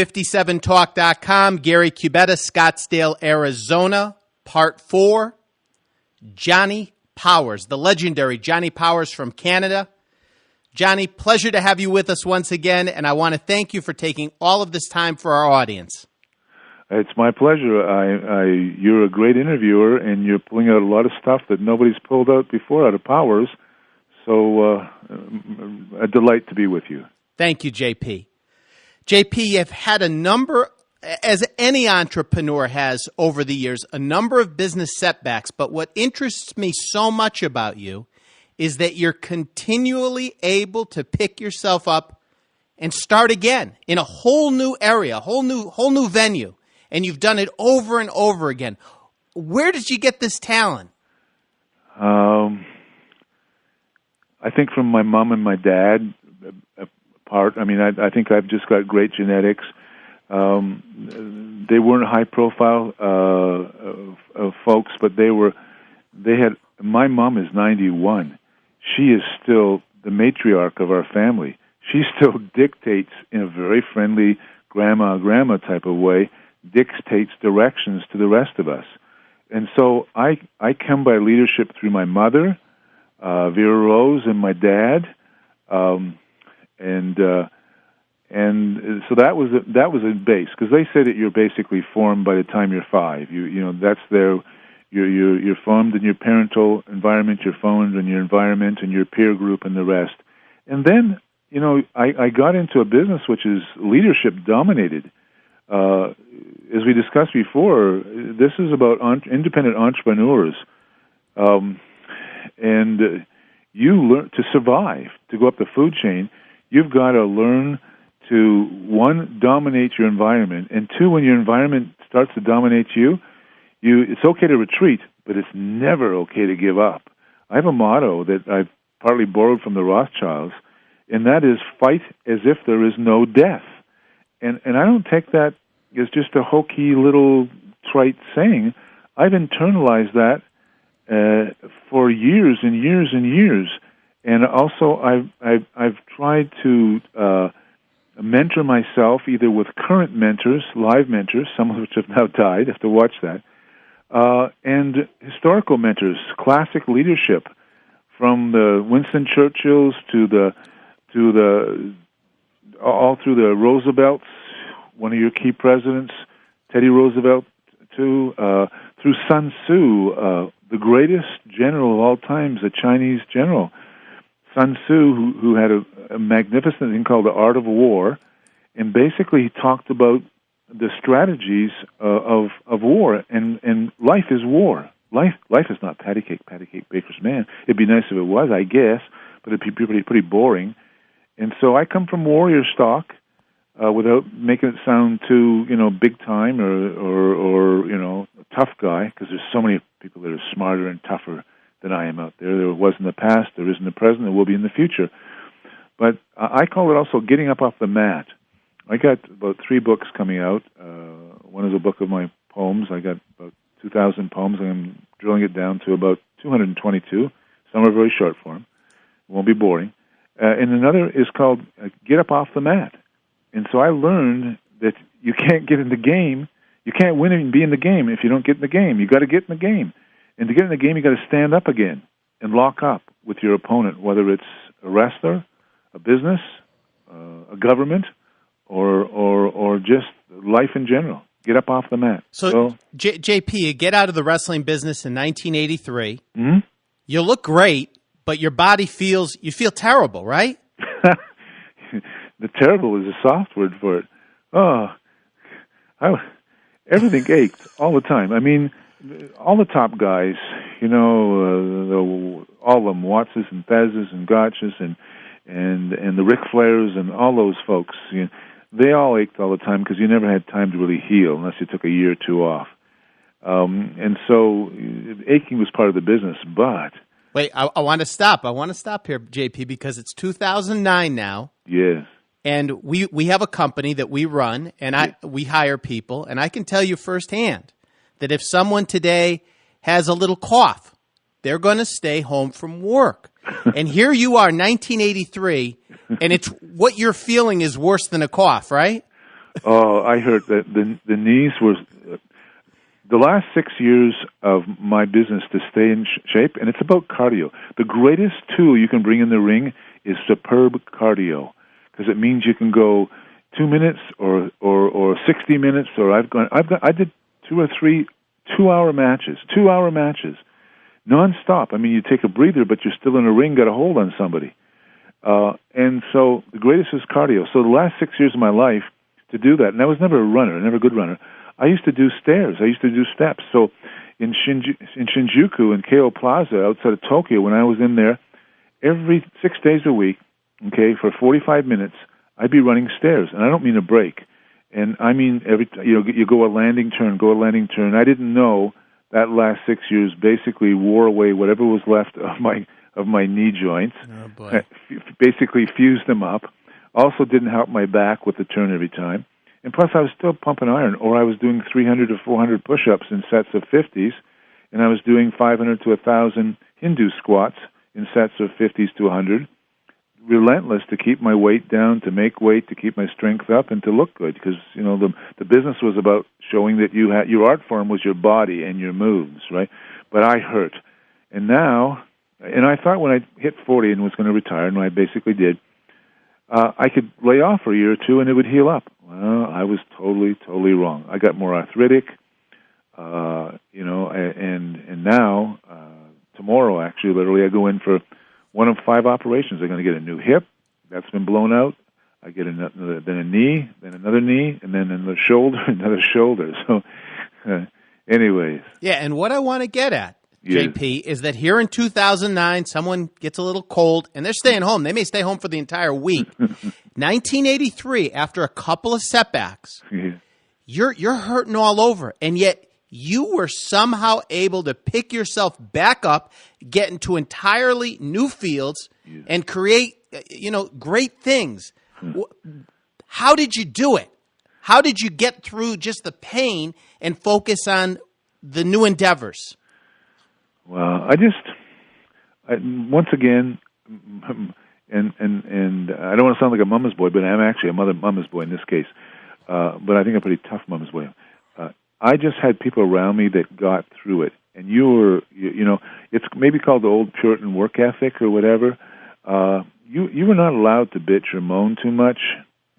57talk.com, Gary Cubetta, Scottsdale, Arizona, Part 4, Johnny Powers, the legendary Johnny Powers from Canada. Johnny, pleasure to have you with us once again, and I want to thank you for taking all of this time for our audience. It's my pleasure. You're a great interviewer, and you're pulling out a lot of stuff that nobody's pulled out before out of Powers, so a delight to be with you. Thank you, JP. JP, you've had a number, as any entrepreneur has over the years, a number of business setbacks, but what interests me so much about you is that you're continually able to pick yourself up and start again in a whole new area, a whole new venue, and you've done it over and over again. Where did you get this talent? I think from my mom and my dad. I think I've just got great genetics. They weren't high profile folks, but my mom is 91. She is still the matriarch of our family. She still dictates in a very friendly grandma type of way, dictates directions to the rest of us. And so I come by leadership through my mother, Vera Rose, and my dad. And so that was a base, because they say that you're basically formed by the time you're 5. That's you're formed in your parental environment, you're formed in your environment and your peer group and the rest. And then I got into a business which is leadership dominated. As we discussed before, this is about independent entrepreneurs, and you learn to survive, to go up the food chain. You've got to learn to, 1, dominate your environment, and 2, when your environment starts to dominate you, it's okay to retreat, but it's never okay to give up. I have a motto that I've partly borrowed from the Rothschilds, and that is, fight as if there is no death. And I don't take that as just a hokey little trite saying. I've internalized that for years and years and years. And also, I've tried to mentor myself either with current mentors, live mentors, some of which have now died. I have to watch that, and historical mentors, classic leadership, from the Winston Churchills to all through the Roosevelts, one of your key presidents, Teddy Roosevelt, through Sun Tzu, the greatest general of all times, a Chinese general. Sun Tzu, who had a magnificent thing called The Art of War, and basically he talked about the strategies of war, and life is war. Life is not patty cake baker's man. It'd be nice if it was, I guess, but it'd be pretty boring. And so I come from warrior stock, without making it sound too big time or a tough guy, because there's so many people that are smarter and tougher than I am out there. There was in the past, there is in the present, there will be in the future. But I call it also getting up off the mat. I got about 3 books coming out. One is a book of my poems. I got about 2,000 poems, and I'm drilling it down to about 222. Some are very short form. It won't be boring. And another is called Get Up Off the Mat. And so I learned that you can't get in the game. You can't win and be in the game if you don't get in the game. You got to get in the game. And to get in the game, you got to stand up again and lock up with your opponent, whether it's a wrestler, a business, a government, or just life in general. Get up off the mat. So JP, you get out of the wrestling business in 1983. Mm-hmm. You look great, but your body you feel terrible, right? The terrible is a soft word for it. Everything ached all the time. I mean, all the top guys, all of them, Wattses and Fezes and Gotches and the Ric Flairs and all those folks, they all ached all the time because you never had time to really heal unless you took a year or 2 off. And so aching was part of the business, but... Wait, I want to stop. I want to stop here, JP, because it's 2009 now. Yes. And we have a company that we run, and we hire people, and I can tell you firsthand that if someone today has a little cough, they're going to stay home from work. And here you are, 1983, and it's what you're feeling is worse than a cough, right? Oh, I heard that the knees were the last 6 years of my business to stay in shape, and it's about cardio. The greatest tool you can bring in the ring is superb cardio, because it means you can go 2 minutes or 60 minutes, or I did 2 or 3 2-hour matches, nonstop. I mean, you take a breather, but you're still in a ring, got a hold on somebody. And so the greatest is cardio. So the last 6 years of my life to do that, and I was never a runner, never a good runner, I used to do stairs. I used to do steps. So in Shinjuku and Keio Plaza outside of Tokyo, when I was in there, every 6 days a week, okay, for 45 minutes, I'd be running stairs. And I don't mean a break. And I mean you go a landing turn. I didn't know that last 6 years basically wore away whatever was left of my knee joints. Oh, boy. Basically fused them up. Also didn't help my back with the turn every time. And plus I was still pumping iron, or I was doing 300 to 400 push-ups in sets of 50s, and I was doing 500 to 1,000 Hindu squats in sets of 50s to 100. Relentless to keep my weight down, to make weight, to keep my strength up, and to look good. Because the business was about showing that your art form was your body and your moves, right? But I hurt, and now, and I thought when I hit 40 and was going to retire, and I basically did, I could lay off for a year or two and it would heal up. Well, I was totally wrong. I got more arthritic, and now tomorrow, actually, literally, I go in for one of 5 operations. I'm going to get a new hip that's been blown out. I get then a knee, then another knee, and then another shoulder, another shoulder. So, anyways. Yeah, and what I want to get at, JP, is that here in 2009, someone gets a little cold, and they're staying home. They may stay home for the entire week. 1983, after a couple of setbacks, you're hurting all over, and yet you were somehow able to pick yourself back up, get into entirely new fields, and create, great things. How did you do it? How did you get through just the pain and focus on the new endeavors? Well, once again, and I don't want to sound like a mama's boy, but I'm actually a mama's boy in this case. But I think I'm a pretty tough mama's boy. I just had people around me that got through it, and it's maybe called the old Puritan work ethic or whatever. You were not allowed to bitch or moan too much,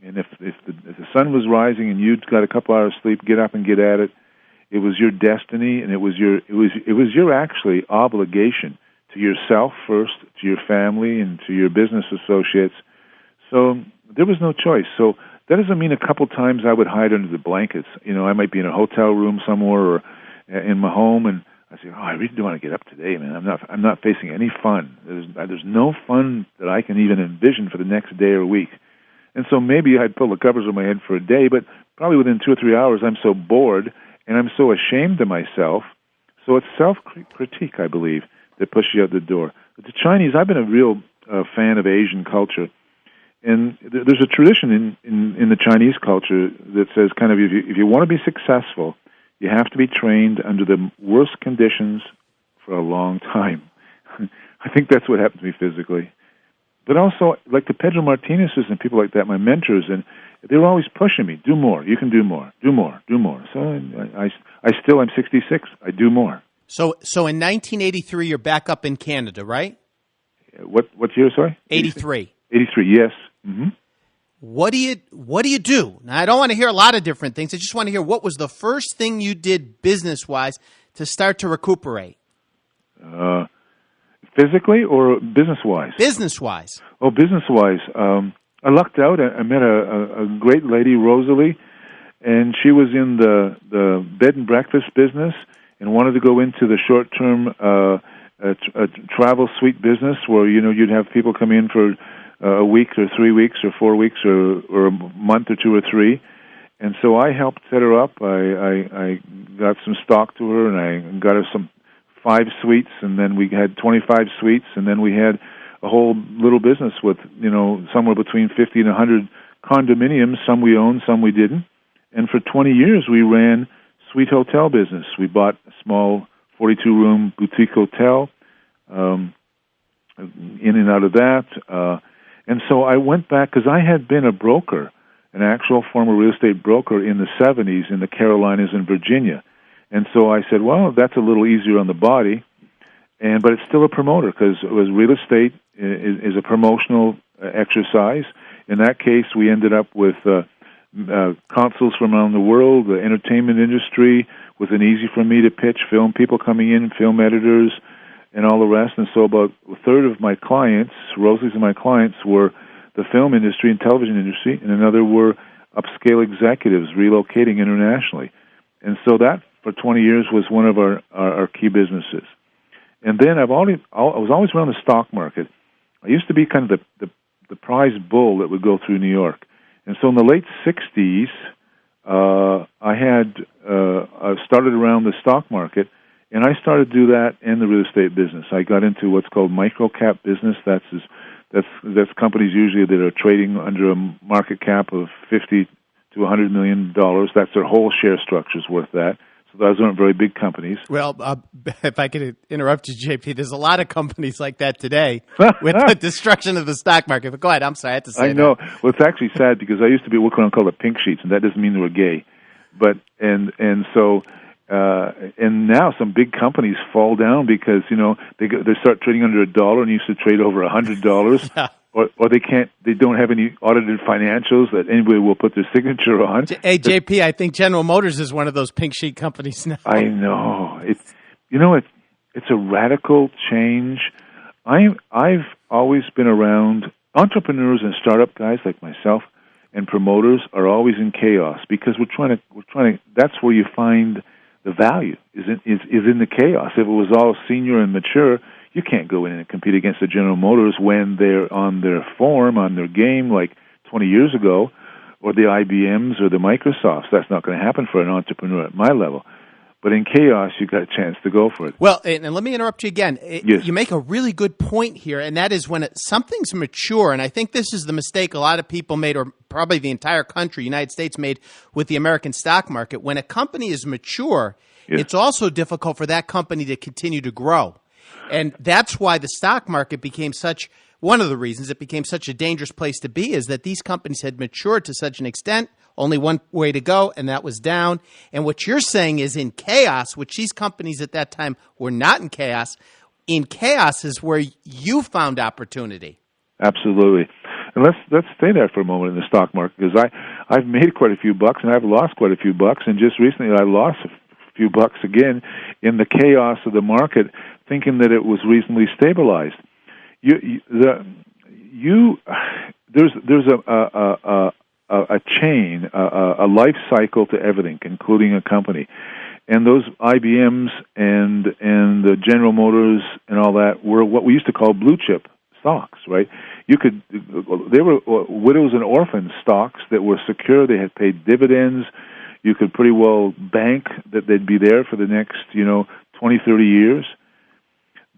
and if the sun was rising and you'd got a couple hours sleep, get up and get at it. It was your destiny, and it was your actually obligation to yourself first, to your family, and to your business associates. So there was no choice. So that doesn't mean a couple times I would hide under the blankets. I might be in a hotel room somewhere or in my home, and I say, I really don't want to get up today, man. I'm not facing any fun. There's no fun that I can even envision for the next day or week. And so maybe I'd pull the covers over my head for a day, but probably within 2 or 3 hours I'm so bored and I'm so ashamed of myself. So it's self-critique, I believe, that pushes you out the door. But the Chinese, I've been a real fan of Asian culture. And there's a tradition in the Chinese culture that says kind of if you want to be successful, you have to be trained under the worst conditions for a long time. I think that's what happened to me physically. But also, like the Pedro Martinez's and people like that, my mentors, and they were always pushing me, do more, you can do more, do more, do more. So I'm 66, I do more. So in 1983, you're back up in Canada, right? What year, sorry? 83. 83, yes. Mm-hmm. What do you do? Now, I don't want to hear a lot of different things. I just want to hear what was the first thing you did business-wise to start to recuperate? Physically or business-wise? Business-wise. Oh, business-wise. I lucked out. I met a great lady, Rosalie, and she was in the bed and breakfast business and wanted to go into the short-term travel suite business where, you'd have people come in for a week or 3 weeks or 4 weeks or a month or 2 or 3. And so I helped set her up. I got some stock to her, and I got her some 5 suites, and then we had 25 suites, and then we had a whole little business with, somewhere between 50 and 100 condominiums. Some we owned, some we didn't. And for 20 years, we ran suite hotel business. We bought a small 42-room boutique hotel, in and out of that. And so I went back, because I had been a broker an actual former real estate broker in the 70s in the Carolinas and Virginia. And so I said, well, that's a little easier on the body, but it's still a promoter because real estate is a promotional exercise. In that case, we ended up with consuls from around the world. The entertainment industry was an easy for me to pitch, film people coming in, film editors, and all the rest. And so about a third of my clients, Rosalie's and my clients, were the film industry and television industry, and another were upscale executives relocating internationally. And so that, for 20 years, was one of our key businesses. And then I was always around the stock market. I used to be kind of the prize bull that would go through New York. And so in the late 60s, I started around the stock market, and I started to do that in the real estate business. I got into what's called micro-cap business. That's companies usually that are trading under a market cap of $50 to $100 million. That's their whole share structure's worth that. So those aren't very big companies. Well, if I could interrupt you, JP, there's a lot of companies like that today with the destruction of the stock market. But go ahead. I'm sorry. I had to say that. I know. Well, it's actually sad because I used to be what I call the pink sheets, and that doesn't mean they were gay. But and now some big companies fall down because they start trading under $1 and used to trade over $100. Yeah. Or they don't have any audited financials that anybody will put their signature on. Hey, JP, I think General Motors is one of those pink sheet companies now. I know. It's a radical change. I've always been around entrepreneurs and startup guys like myself, and promoters are always in chaos because we're trying to that's where you find the value is in the chaos. If it was all senior and mature, you can't go in and compete against the General Motors when they're on their form, on their game, like 20 years ago, or the IBMs or the Microsofts. That's not going to happen for an entrepreneur at my level. But in chaos, you got a chance to go for it. Well, and let me interrupt you again. Yes. You make a really good point here, and that is when something's mature, and I think this is the mistake a lot of people made, or probably the entire country, United States, made with the American stock market. When a company is mature, yes, it's also difficult for that company to continue to grow. And that's why the stock market became one of the reasons it became such a dangerous place to be is that these companies had matured to such an extent, only one way to go, and that was down. And what you're saying is in chaos, which these companies at that time were not in chaos is where you found opportunity. Absolutely. And let's stay there for a moment in the stock market because I've made quite a few bucks and I've lost quite a few bucks, and just recently I lost a few bucks again in the chaos of the market, thinking that it was reasonably stabilized. There's a chain, a life cycle to everything, including a company, and those IBMs and the General Motors and all that were what we used to call blue chip stocks, right? They were widows and orphans stocks that were secure. They had paid dividends. You could pretty well bank that they'd be there for the next 20, 30 years.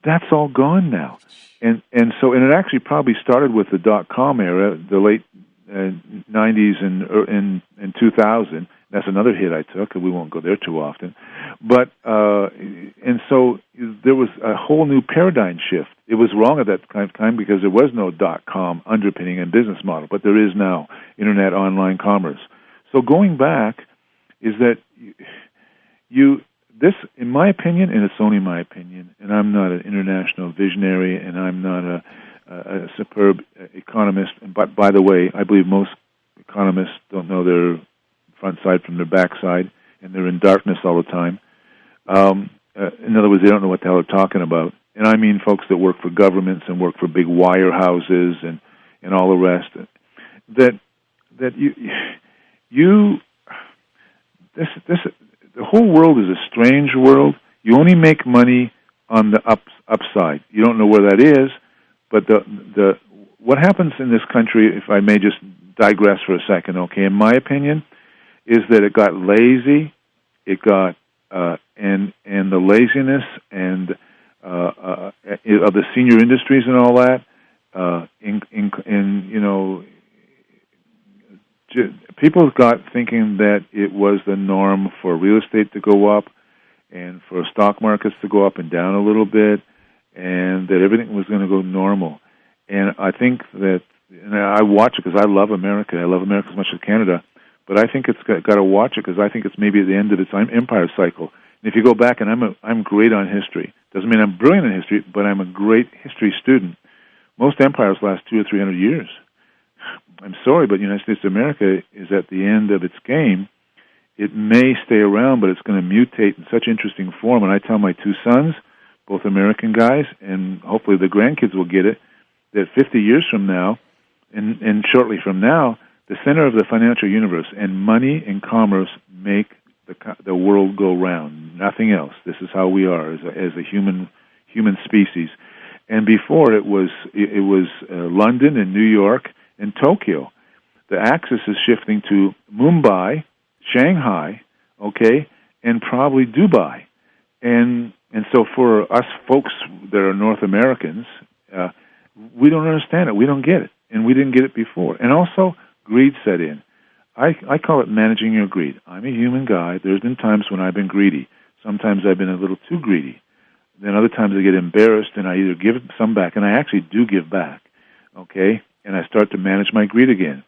That's all gone now. And it actually probably started with the .com era, the late 90s and 2000. That's another hit I took, and we won't go there too often. But and so there was a whole new paradigm shift. It was wrong at that time because there was no .com underpinning and business model, but there is now internet online commerce. So going back is that this, in my opinion, and it's only my opinion, and I'm not an international visionary, and I'm not a superb economist. But by the way, I believe most economists don't know their front side from their back side, and they're in darkness all the time. In other words, they don't know what the hell they're talking about. And I mean folks that work for governments and work for big wirehouses and all the rest. The whole world is a strange world. You only make money on the upside. You don't know where that is, but what happens in this country, if I may just digress for a second, okay, in my opinion, is that it got lazy. It got and the laziness and of the senior industries and all that. People got thinking that it was the norm for real estate to go up and for stock markets to go up and down a little bit, and that everything was going to go normal. And I think that and I watch it because I love America. I love America as much as Canada. But I think it's got to watch it because I think it's maybe at the end of its empire cycle. And if you go back, and I'm great on history. Doesn't mean I'm brilliant in history, but I'm a great history student. Most empires last 200 or 300 years. I'm sorry, but the United States of America is at the end of its game. It may stay around, but it's going to mutate in such interesting form. And I tell my two sons, both American guys, and hopefully the grandkids will get it, that 50 years from now, and shortly from now, the center of the financial universe and money and commerce make the world go round. Nothing else. This is how we are as a human species. And before it was London and New York and Tokyo. The axis is shifting to Mumbai, Shanghai, okay, and probably Dubai. And so for us folks that are North Americans, we don't understand it. We don't get it. And we didn't get it before. And also, greed set in. I call it managing your greed. I'm a human guy. There's been times when I've been greedy. Sometimes I've been a little too greedy. Then other times I get embarrassed and I either give some back, and I actually do give back, okay, and I start to manage my greed again.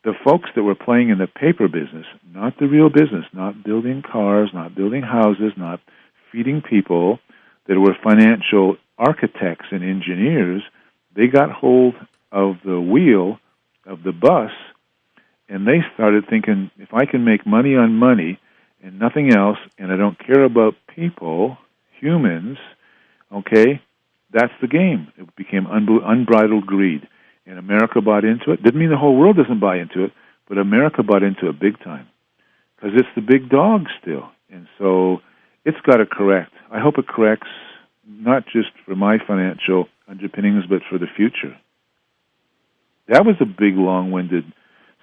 The folks that were playing in the paper business, not the real business, not building cars, not building houses, not feeding people, that were financial architects and engineers, they got hold of the wheel of the bus, and they started thinking, if I can make money on money and nothing else, and I don't care about people, humans, okay, that's the game. It became unbridled greed. And America bought into it. Didn't mean the whole world doesn't buy into it, but America bought into it big time. Because it's the big dog still. And so it's got to correct. I hope it corrects not just for my financial underpinnings, but for the future. That was a big, long-winded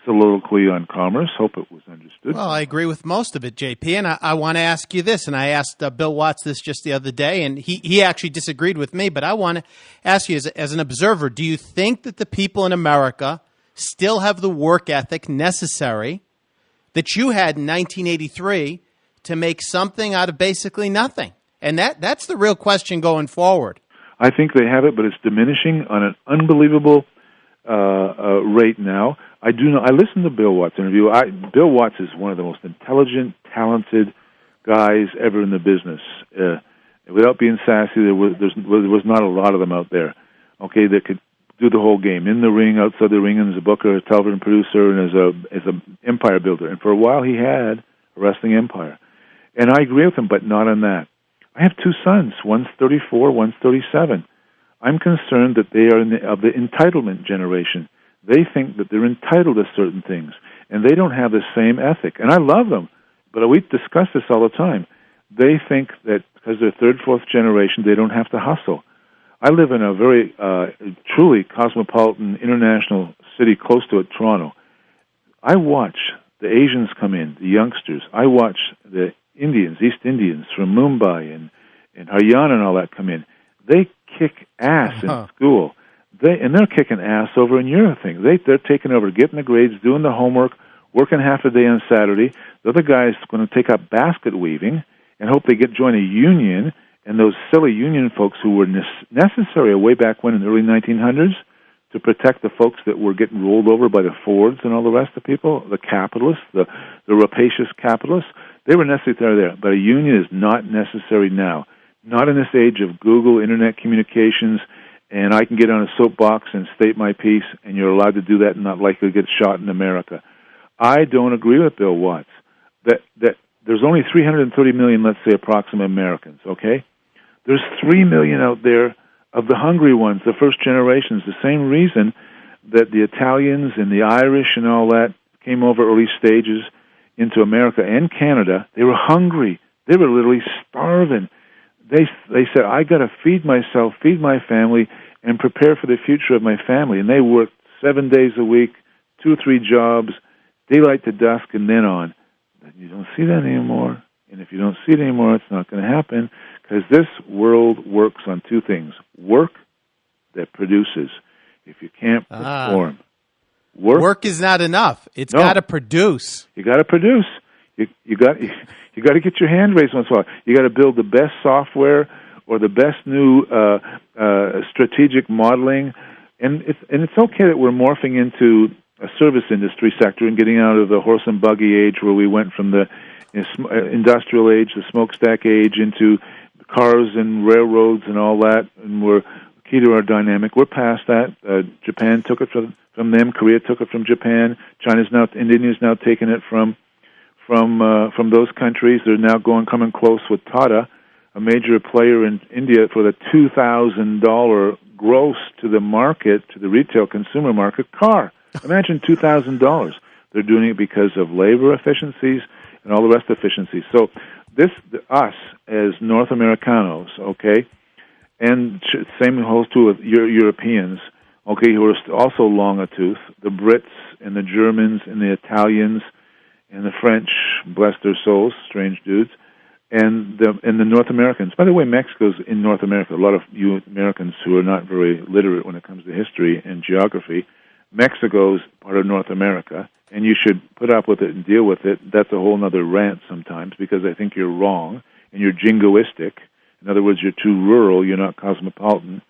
soliloquy on commerce. Hope it was understood. Well, I agree with most of it, JP, and I want to ask you this, and I asked Bill Watts this just the other day, and he actually disagreed with me, but I want to ask you as an observer, do you think that the people in America still have the work ethic necessary that you had in 1983 to make something out of basically nothing? And that's the real question going forward. I think they have it, but it's diminishing on an unbelievable rate now. I do know. I listened to Bill Watts' interview. Bill Watts is one of the most intelligent, talented guys ever in the business. Without being sassy, there was not a lot of them out there, okay, that could do the whole game, in the ring, outside the ring, and as a booker, a television producer, and as a empire builder. And for a while, he had a wrestling empire. And I agree with him, but not on that. I have two sons. One's 34, one's 37. I'm concerned that they are of the entitlement generation. They think that they're entitled to certain things, and they don't have the same ethic. And I love them, but we discuss this all the time. They think that because they're third, fourth generation, they don't have to hustle. I live in a very truly cosmopolitan international city close to it, Toronto. I watch the Asians come in, the youngsters. I watch the Indians, East Indians from Mumbai and Haryana and all that come in. They kick ass in school. They're kicking ass over in your thing. They're taking over, getting the grades, doing the homework, working half a day on Saturday. The other guy's going to take up basket weaving and hope they join a union. And those silly union folks who were necessary way back when in the early 1900s to protect the folks that were getting rolled over by the Fords and all the rest of the people, the capitalists, the rapacious capitalists, they were necessary there. But a union is not necessary now. Not in this age of Google, Internet communications, and I can get on a soapbox and state my piece, and you're allowed to do that and not likely to get shot in America. I don't agree with Bill Watts that there's only 330 million, let's say, approximate Americans, okay? There's 3 million out there of the hungry ones, the first generations, the same reason that the Italians and the Irish and all that came over early stages into America and Canada. They were hungry. They were literally starving. They said, I got to feed myself, feed my family, and prepare for the future of my family. And they worked 7 days a week, 2 or 3 jobs, daylight to dusk, and then on. But you don't see that anymore. And if you don't see it anymore, it's not going to happen, because this world works on 2 things. Work that produces. If you can't perform. Work is not enough. It's got to produce. You got to produce. You got to get your hand raised once in a while. You got to build the best software or the best new strategic modeling And it's okay that we're morphing into a service industry sector and getting out of the horse and buggy age where we went from the industrial age, the smokestack age, into cars and railroads and all that, and we're key to our dynamic. We're past that. Japan took it from them. Korea took it from Japan. India's now taking it from those countries. They're now coming close with Tata, a major player in India, for the $2,000 gross to the market, to the retail consumer market car. Imagine $2,000. They're doing it because of labor efficiencies and all the rest of efficiencies. So us as North Americanos, okay, and same holds true with Europeans, okay, who are also long a tooth, the Brits and the Germans and the Italians and the French, bless their souls, strange dudes, and the North Americans. By the way, Mexico's in North America. A lot of you Americans who are not very literate when it comes to history and geography, Mexico's part of North America, and you should put up with it and deal with it. That's a whole other rant sometimes, because I think you're wrong and you're jingoistic. In other words, you're too rural, you're not cosmopolitan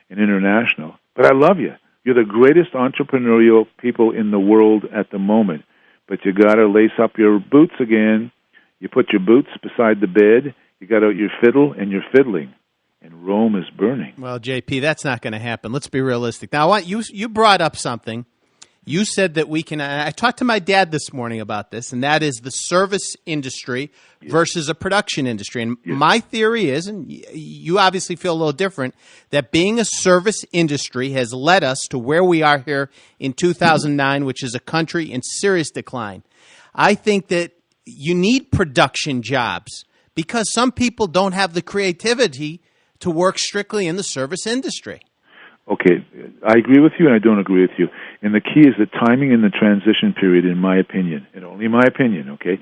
and international. But I love you. You're the greatest entrepreneurial people in the world at the moment. But you got to lace up your boots again. You put your boots beside the bed. You got out your fiddle, and you're fiddling. And Rome is burning. Well, JP, that's not going to happen. Let's be realistic. Now, you brought up something. You said that we can – I talked to my dad this morning about this, and that is the service industry versus a production industry. And my theory is, and you obviously feel a little different, that being a service industry has led us to where we are here in 2009, which is a country in serious decline. I think that you need production jobs because some people don't have the creativity to work strictly in the service industry. Okay, I agree with you and I don't agree with you. And the key is the timing in the transition period, in my opinion, and only my opinion, okay,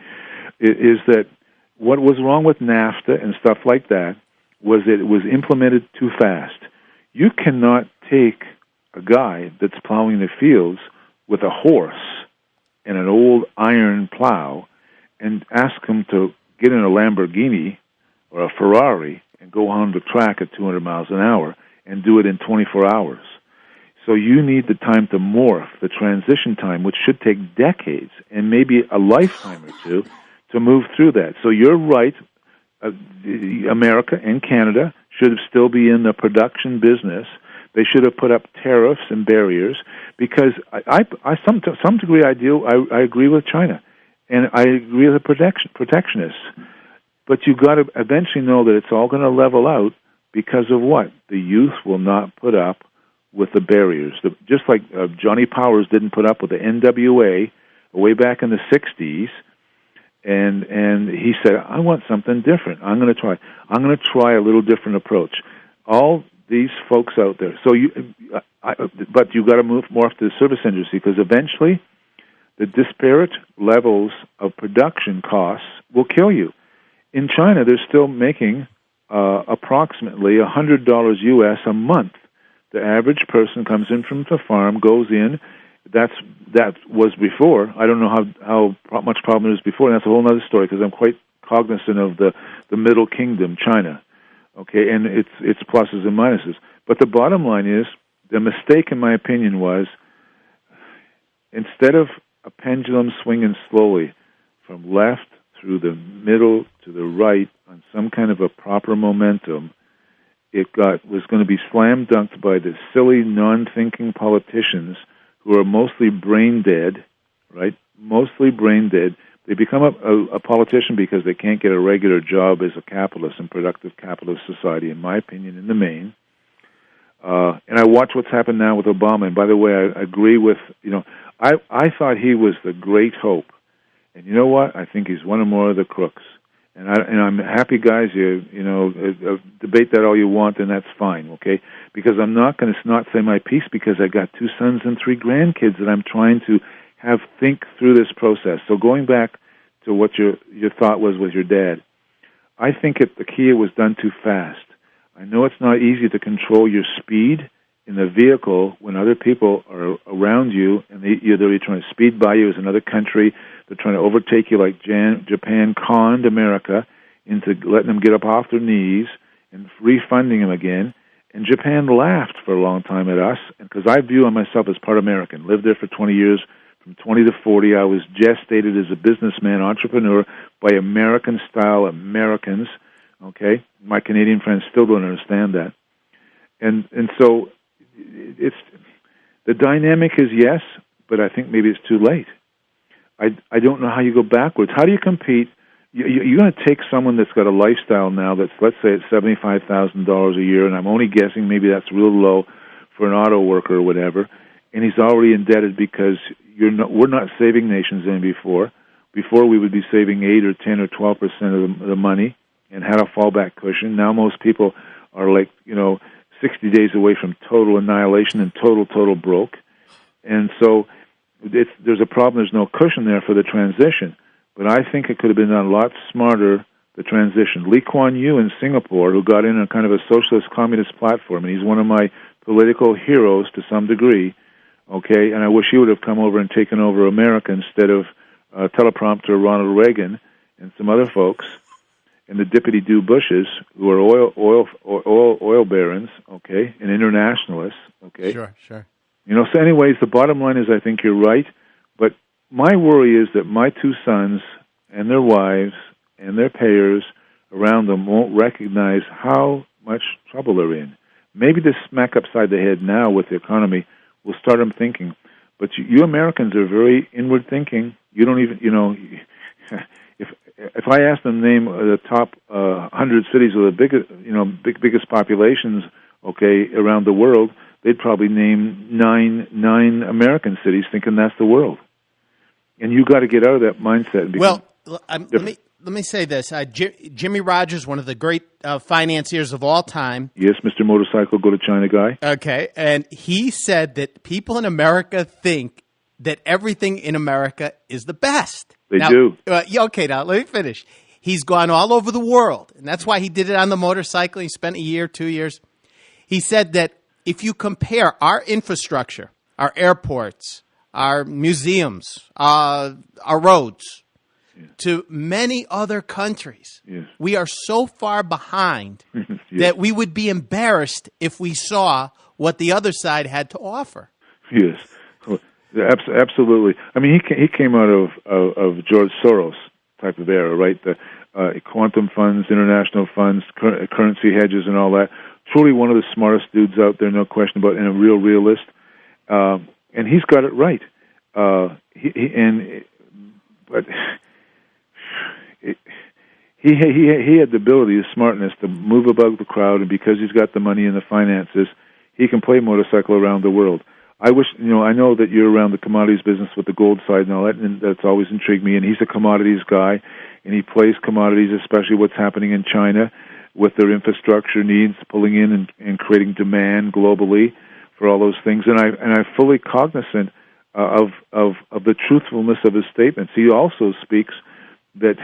is that what was wrong with NAFTA and stuff like that was that it was implemented too fast. You cannot take a guy that's plowing the fields with a horse and an old iron plow and ask him to get in a Lamborghini or a Ferrari and go on the track at 200 miles an hour and do it in 24 hours. So you need the time to morph, the transition time, which should take decades and maybe a lifetime or two to move through that. So you're right. America and Canada should still be in the production business. They should have put up tariffs and barriers because to some degree I agree with China and I agree with the protectionists. But you've got to eventually know that it's all going to level out because of what? The youth will not put up with the barriers. Just like Johnny Powers didn't put up with the NWA way back in the 60s, and he said, I want something different. I'm going to try a little different approach. All these folks out there. But you've got to move more to the service industry because eventually the disparate levels of production costs will kill you. In China, they're still making approximately $100 U.S. a month. The average person comes in from the farm, goes in. That was before. I don't know how much problem it is before. And that's a whole other story because I'm quite cognizant of the Middle Kingdom, China. Okay, and its pluses and minuses. But the bottom line is the mistake, in my opinion, was instead of a pendulum swinging slowly from left through the middle to the right on some kind of a proper momentum, it was going to be slam dunked by the silly, non-thinking politicians who are mostly brain dead, right? Mostly brain dead. They become a politician because they can't get a regular job as a capitalist and productive capitalist society, in my opinion, in the main. And I watch what's happened now with Obama. And by the way, I agree with, I thought he was the great hope. And you know what? I think he's one or more of the crooks. And I'm happy, guys. Debate that all you want, and that's fine, okay? Because I'm not going to not say my piece because I got 2 sons and 3 grandkids that I'm trying to have think through this process. So going back to what your thought was with your dad, I think the key was done too fast. I know it's not easy to control your speed in the vehicle when other people are around you and they're trying to speed by you as another country. They're trying to overtake you like Japan conned America into letting them get up off their knees and refunding them again. And Japan laughed for a long time at us, because I view myself as part American. Lived there for 20 years. From 20 to 40, I was gestated as a businessman, entrepreneur, by American-style Americans. Okay? My Canadian friends still don't understand that. And so it's the dynamic is yes, but I think maybe it's too late. I don't know how you go backwards. How do you compete? You're going to take someone that's got a lifestyle now that's, let's say, it's $75,000 a year, and I'm only guessing maybe that's real low for an auto worker or whatever, and he's already indebted because we're not saving nations any before. Before we would be saving 8 or 10 or 12% of the money and had a fallback cushion. Now most people are 60 days away from total annihilation and total broke. And so there's a problem. There's no cushion there for the transition. But I think it could have been done a lot smarter, the transition. Lee Kuan Yew in Singapore, who got in on kind of a socialist communist platform, and he's one of my political heroes to some degree, okay, and I wish he would have come over and taken over America instead of teleprompter Ronald Reagan and some other folks, and the dippity-doo Bushes, who are oil barons, okay, and internationalists, okay. Sure. So anyways, the bottom line is I think you're right, but my worry is that my two sons and their wives and their payers around them won't recognize how much trouble they're in. Maybe this smack upside the head now with the economy will start them thinking. But you Americans are very inward thinking. You don't even, if I ask them to name the top 100 cities with the biggest populations, okay, around the world, they'd probably name nine American cities, thinking that's the world. And you got to get out of that mindset. Well, let me say this: Jimmy Rogers, one of the great financiers of all time. Yes, Mr. Motorcycle, go to China guy. Okay, and he said that people in America think that everything in America is the best. They do. Okay, now let me finish. He's gone all over the world, and that's why he did it on the motorcycle. He spent a year, 2 years. He said that if you compare our infrastructure, our airports, our museums, our roads, to many other countries, we are so far behind that we would be embarrassed if we saw what the other side had to offer. Yes, absolutely. I mean, he came out of George Soros type of era, right? The quantum funds, international funds, currency hedges, and all that. Truly one of the smartest dudes out there, no question about it, and a real realist. And he's got it right. He had the ability, the smartness to move above the crowd, and because he's got the money and the finances, he can play motorcycle around the world. I wish, I know that you're around the commodities business with the gold side and all that, and that's always intrigued me. And he's a commodities guy, and he plays commodities, especially what's happening in China with their infrastructure needs, pulling in and creating demand globally for all those things. And I'm fully cognizant of the truthfulness of his statements. He also speaks that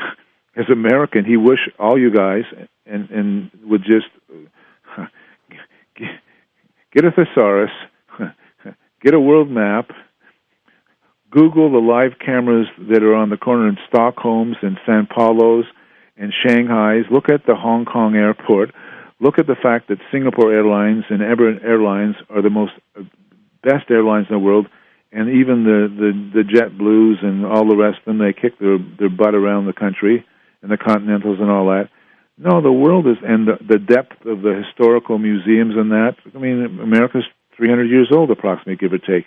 as American, he wish all you guys and would just get a thesaurus, get a world map, Google the live cameras that are on the corner in Stockholm's and Sao Paulo's and Shanghai's, look at the Hong Kong airport, look at the fact that Singapore Airlines and Emirates Airlines are the best airlines in the world, and even the JetBlues and all the rest of them, they kick their butt around the country, and the Continentals and all that. No, the world is, and the depth of the historical museums and that, I mean, America's 300 years old approximately, give or take.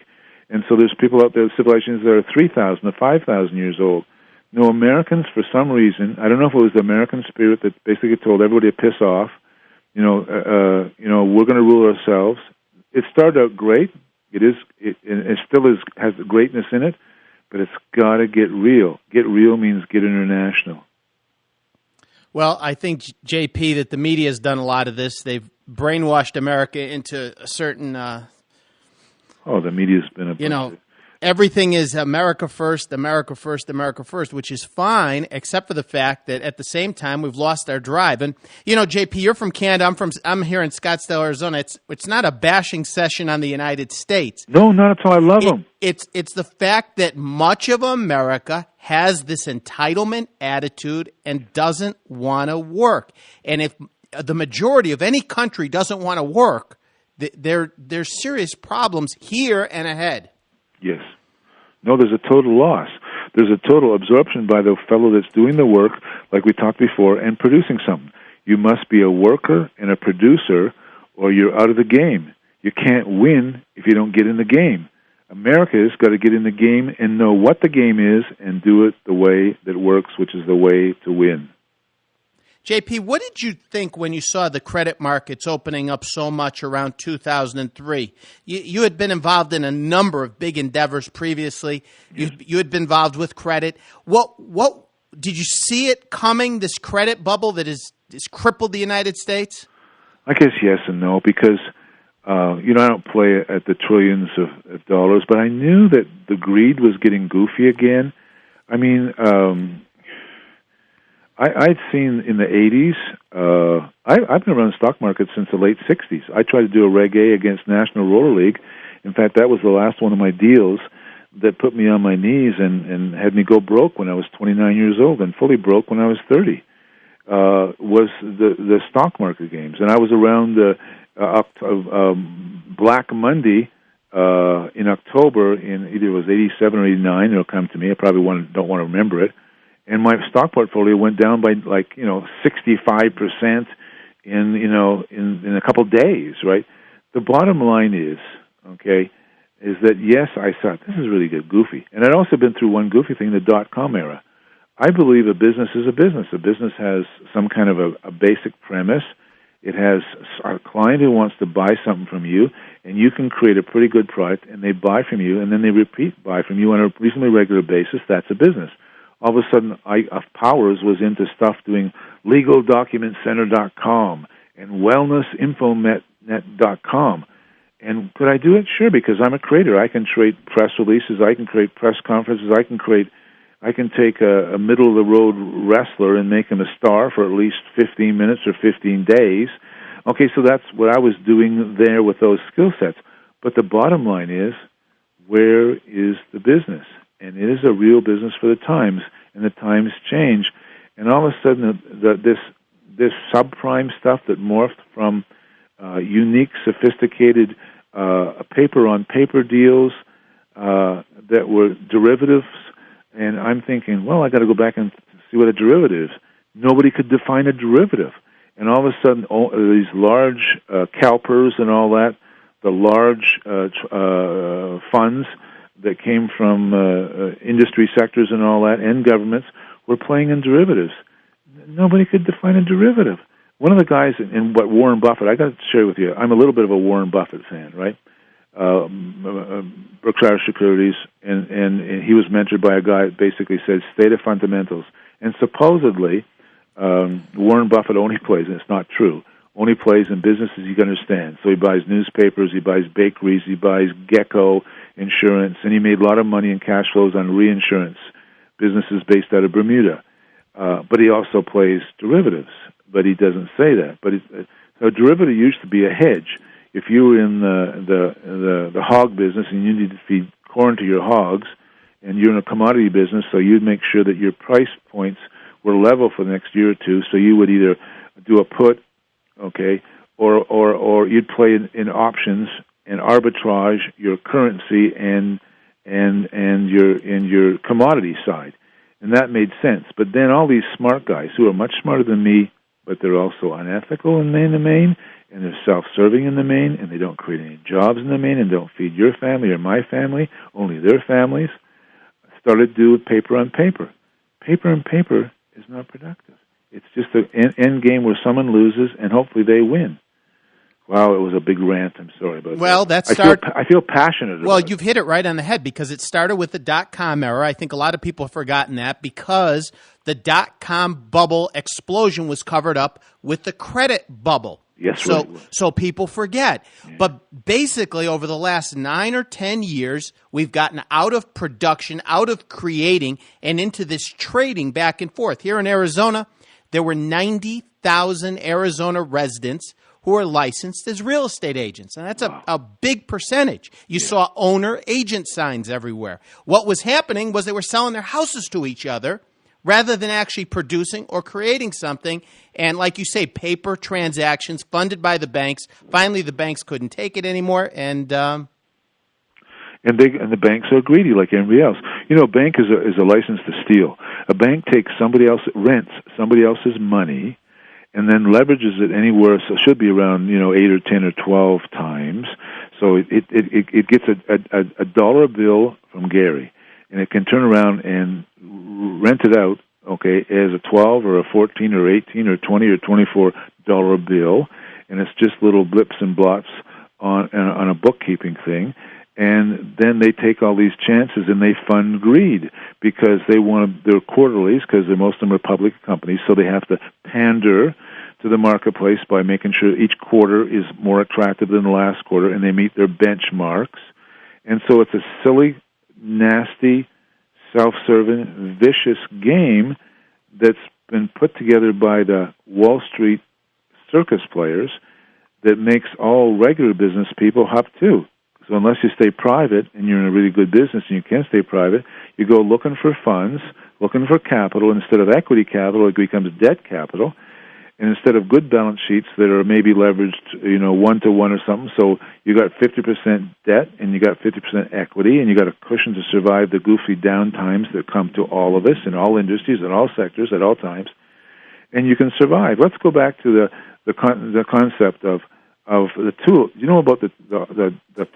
And so there's people out there, civilizations that are 3,000 to 5,000 years old. No, Americans, for some reason, I don't know if it was the American spirit that basically told everybody to piss off, we're going to rule ourselves. It started out great. It still has greatness in it, but it's got to get real. Get real means get international. Well, I think, JP, that the media has done a lot of this. They've brainwashed America into a certain... the media's been everything is America first, America first, America first, which is fine, except for the fact that at the same time we've lost our drive. And JP, you're from Canada. I'm here in Scottsdale, Arizona. It's not a bashing session on the United States. No, not at all. I love them. It's the fact that much of America has this entitlement attitude and doesn't want to work. And the majority of any country doesn't want to work, there's serious problems here and ahead. Yes. No, there's a total loss. There's a total absorption by the fellow that's doing the work, like we talked before, and producing something. You must be a worker and a producer, or you're out of the game. You can't win if you don't get in the game. America's got to get in the game and know what the game is and do it the way that works, which is the way to win. JP, what did you think when you saw the credit markets opening up so much around 2003? You had been involved in a number of big endeavors previously. You had been involved with credit. What did you see it coming, this credit bubble that has crippled the United States? I guess yes and no, because I don't play at the trillions of dollars, but I knew that the greed was getting goofy again. I mean, I'd seen in the 80s, I've been around the stock market since the late 60s. I tried to do a Reg A against National Roller League. In fact, that was the last one of my deals that put me on my knees and had me go broke when I was 29 years old and fully broke when I was 30, was the stock market games. And I was around Black Monday in October in either it was 87 or 89. It'll come to me. I probably don't want to remember it. And my stock portfolio went down by 65% in a couple of days, right? The bottom line is that yes, I thought this is really good, goofy. And I'd also been through one goofy thing, the dot-com era. I believe a business is a business. A business has some kind of a basic premise. It has a client who wants to buy something from you, and you can create a pretty good product, and they buy from you, and then they buy from you on a reasonably regular basis. That's a business. All of a sudden, Powers was into stuff doing LegalDocumentCenter.com and WellnessInfonet.com. And could I do it? Sure, because I'm a creator. I can create press releases. I can create press conferences. I can take a middle-of-the-road wrestler and make him a star for at least 15 minutes or 15 days. Okay, so that's what I was doing there with those skill sets. But the bottom line is, where is the business? And it is a real business for the times, and the times change. And all of a sudden, this subprime stuff that morphed from unique, sophisticated paper-on-paper deals that were derivatives. And I'm thinking, well, I got to go back and see what a derivative is. Nobody could define a derivative. And all of a sudden, these large CalPERS and all that, the large funds that came from industry sectors and all that, and governments, were playing in derivatives. Nobody could define a derivative. One of the guys in what Warren Buffett, I got to share with you, I'm a little bit of a Warren Buffett fan, right? Berkshire Securities, and he was mentored by a guy that basically said, state of fundamentals. And supposedly, Warren Buffett only plays, and it's not true, only plays in businesses you can understand. So he buys newspapers, he buys bakeries, he buys Gecko Insurance, and he made a lot of money in cash flows on reinsurance businesses based out of Bermuda. But he also plays derivatives, but he doesn't say that. But so a derivative used to be a hedge. If you were in the hog business and you need to feed corn to your hogs, and you're in a commodity business, so you'd make sure that your price points were level for the next year or two, so you would either do a put, or you'd play in options and arbitrage your currency and your commodity side. And that made sense. But then all these smart guys who are much smarter than me, but they're also unethical in the main, and they're self-serving in the main, and they don't create any jobs in the main, and don't feed your family or my family, only their families, started to do with paper on paper. Paper on paper is not productive. It's just an end game where someone loses, and hopefully they win. Wow, it was a big rant. I'm sorry about that. I feel passionate about it. Well, you've hit it right on the head, because it started with the dot-com era. I think a lot of people have forgotten that, because the dot-com bubble explosion was covered up with the credit bubble. Yes, so people forget. Yeah. But basically, over the last 9 or 10 years, we've gotten out of production, out of creating, and into this trading back and forth. Here in Arizona, there were 90,000 Arizona residents who are licensed as real estate agents, and that's a big percentage. You saw owner-agent signs everywhere. What was happening was they were selling their houses to each other rather than actually producing or creating something. And like you say, paper transactions funded by the banks. Finally, the banks couldn't take it anymore, and the banks are greedy like everybody else. You know, a bank is a license to steal. A bank takes rents somebody else's money, and then leverages it anywhere. So it should be around 8 or 10 or 12 times. So it gets a dollar bill from Gary, and it can turn around and rent it out, okay, as a 12 or a 14 or 18 or 20 or $24 bill, and it's just little blips and blots on a bookkeeping thing. And then they take all these chances and they fund greed because they want their quarterlies, because most of them are public companies, so they have to pander to the marketplace by making sure each quarter is more attractive than the last quarter, and they meet their benchmarks. And so it's a silly, nasty, self-serving, vicious game that's been put together by the Wall Street circus players that makes all regular business people hop too. So unless you stay private and you're in a really good business and you can stay private, you go looking for funds, looking for capital. Instead of equity capital, it becomes debt capital. And instead of good balance sheets that are maybe leveraged, 1-to-1 or something, so you got 50% debt and you got 50% equity, and you got a cushion to survive the goofy down times that come to all of us in all industries, in all sectors, at all times, and you can survive. Let's go back to the concept of the tulip. You know about the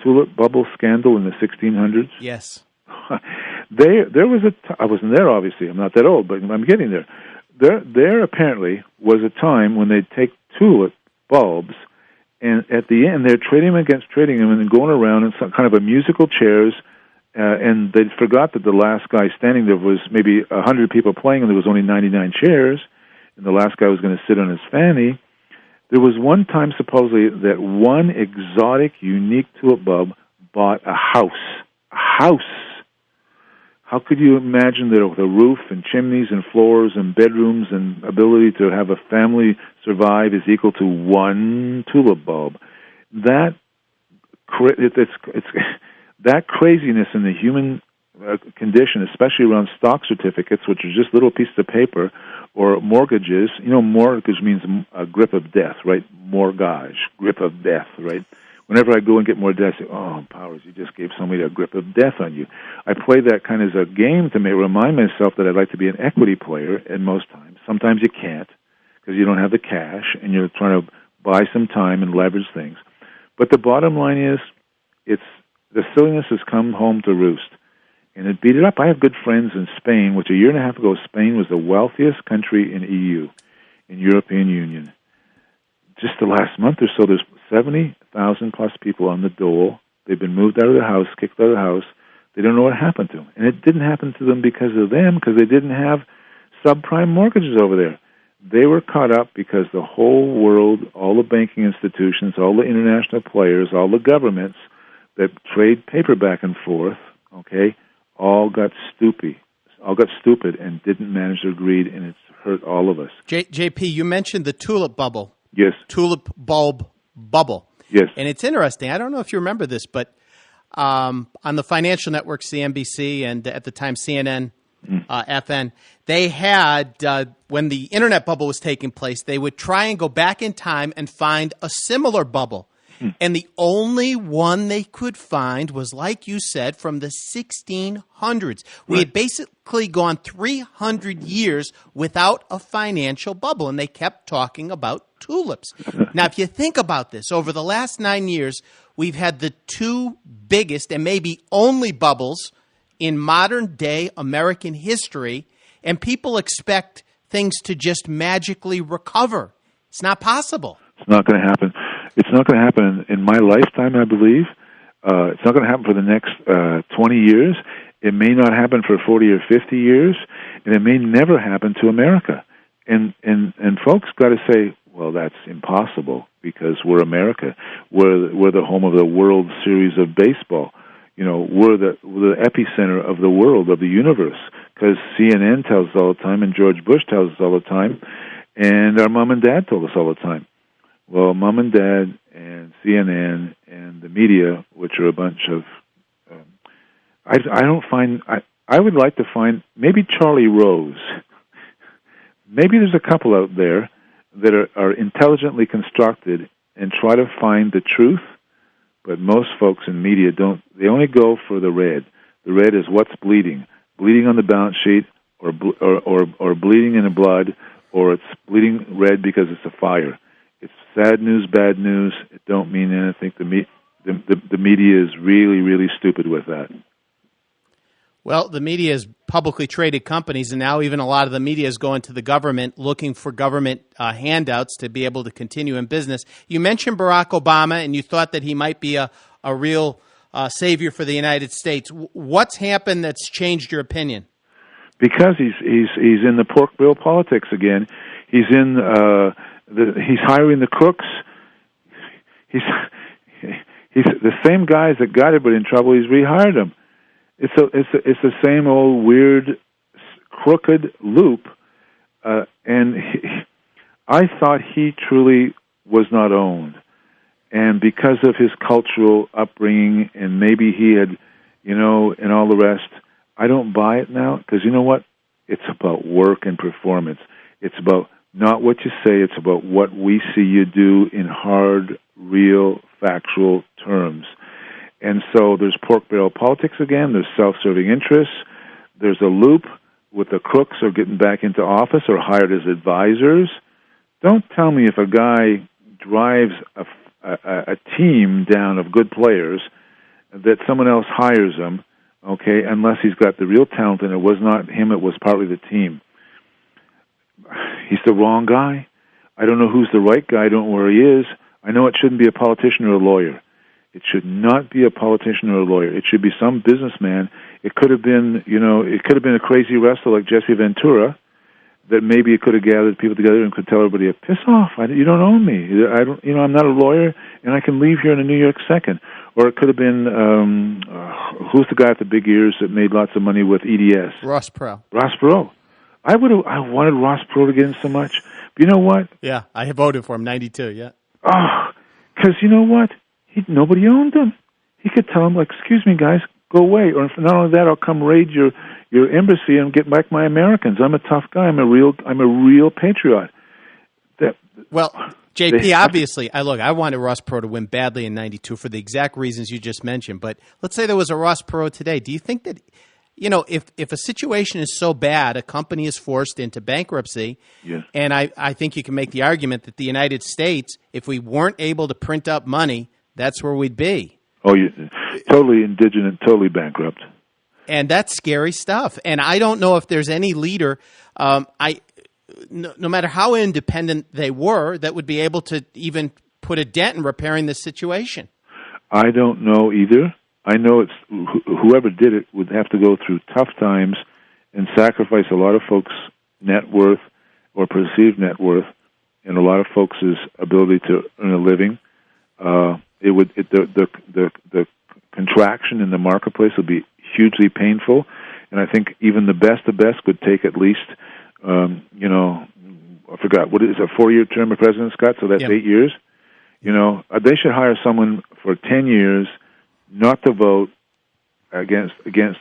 tulip bubble scandal in the 1600s? yes. There was I wasn't there, obviously. I'm not that old, but I'm getting there. There apparently was a time when they'd take tulip bulbs, and at the end they're trading them and then going around in some kind of a musical chairs, and they forgot that the last guy standing there was maybe 100 people playing, and there was only 99 chairs, and the last guy was going to sit on his fanny. There was one time, supposedly, that one exotic, unique tulip bulb bought a house. A house! How could you imagine that the roof and chimneys and floors and bedrooms and ability to have a family survive is equal to one tulip bulb? That craziness in the human condition, especially around stock certificates, which are just little pieces of paper, or mortgages. Mortgage means a grip of death, right? Mortgage, grip of death, right? Whenever I go and get more debt, I say, oh, Powers, you just gave somebody a grip of death on you. I play that kind of as a game to remind myself that I'd like to be an equity player, and most times. Sometimes you can't because you don't have the cash, and you're trying to buy some time and leverage things. But the bottom line is, the silliness has come home to roost. And it beat it up. I have good friends in Spain, which a year and a half ago, Spain was the wealthiest country in EU, in European Union. Just the last month or so, there's 70,000 plus people on the dole. They've been moved out of their house, kicked out of the house. They don't know what happened to them. And it didn't happen to them because of them, because they didn't have subprime mortgages over there. They were caught up because the whole world, all the banking institutions, all the international players, all the governments that trade paper back and forth, okay, all got stupid and didn't manage their greed, and it's hurt all of us. JP, you mentioned the tulip bubble. Yes. Tulip bulb bubble. Yes. And it's interesting. I don't know if you remember this, but on the financial network, CNBC, and at the time CNN, FN, they had, when the internet bubble was taking place, they would try and go back in time and find a similar bubble. And the only one they could find was, like you said, from the 1600s. We had basically gone 300 years without a financial bubble, and they kept talking about tulips. Now, if you think about this, over the last 9 years, we've had the two biggest and maybe only bubbles in modern-day American history, and people expect things to just magically recover. It's not possible. It's not going to happen. It's not going to happen in my lifetime, I believe. It's not going to happen for the next 20 years. It may not happen for 40 or 50 years, and it may never happen to America. And folks got to say, well, that's impossible because we're America. We're the home of the World Series of baseball. We're the epicenter of the world, of the universe, because CNN tells us all the time, and George Bush tells us all the time, and our mom and dad told us all the time. Well, Mom and Dad and CNN and the media, which are a bunch of, I would like to find maybe Charlie Rose. maybe there's a couple out there that are intelligently constructed and try to find the truth, but most folks in media don't. They only go for the red. The red is what's bleeding on the balance sheet, or bleeding in the blood, or it's bleeding red because it's a fire. It's sad news, bad news. It don't mean anything. The media is really, really stupid with that. Well, the media is publicly traded companies, and now even a lot of the media is going to the government looking for government handouts to be able to continue in business. You mentioned Barack Obama, and you thought that he might be a real savior for the United States. What's happened that's changed your opinion? Because he's in the pork bill politics again. He's in he's hiring the crooks. He's the same guys that got everybody in trouble. He's rehired them. It's the same old weird, crooked loop, and I thought he truly was not owned, and because of his cultural upbringing, and maybe he had, and all the rest, I don't buy it now, because you know what? It's about work and performance. It's about not what you say, it's about what we see you do in hard, real, factual terms. And so there's pork barrel politics again, there's self-serving interests, there's a loop with the crooks are getting back into office or hired as advisors. Don't tell me if a guy drives a team down of good players that someone else hires him, okay, unless he's got the real talent and it was not him, it was partly the team. He's the wrong guy. I don't know who's the right guy, I don't know where he is. I know it shouldn't be a politician or a lawyer. It should not be a politician or a lawyer. It should be some businessman. It could have been, a crazy wrestler like Jesse Ventura, that maybe it could have gathered people together and could tell everybody, piss off, you don't own me. I'm not a lawyer, and I can leave here in a New York second. Or it could have been, who's the guy with the big ears that made lots of money with EDS? Ross Perot. Ross Perot. I wanted Ross Perot to get in so much. But you know what? Yeah, I voted for him, 92, yeah. Oh, because you know what? Nobody owned him. He could tell him, excuse me, guys, go away. Or not only that, I'll come raid your embassy and get back my Americans. I'm a tough guy. I'm a real patriot. Well, JP, obviously, I wanted Ross Perot to win badly in 92 for the exact reasons you just mentioned. But let's say there was a Ross Perot today. Do you think that, if a situation is so bad, a company is forced into bankruptcy, yes. And I think you can make the argument that the United States, if we weren't able to print up money, that's where we'd be. Oh, totally indigent, totally bankrupt. And that's scary stuff. And I don't know if there's any leader, no matter how independent they were, that would be able to even put a dent in repairing this situation. I don't know either. I know it's whoever did it would have to go through tough times and sacrifice a lot of folks' net worth or perceived net worth, and a lot of folks' ability to earn a living. The contraction in the marketplace would be hugely painful, and I think even the best would take at least, I forgot, what is a 4-year term of President Scott, so that's 8 years. They should hire someone for 10 years, not to vote against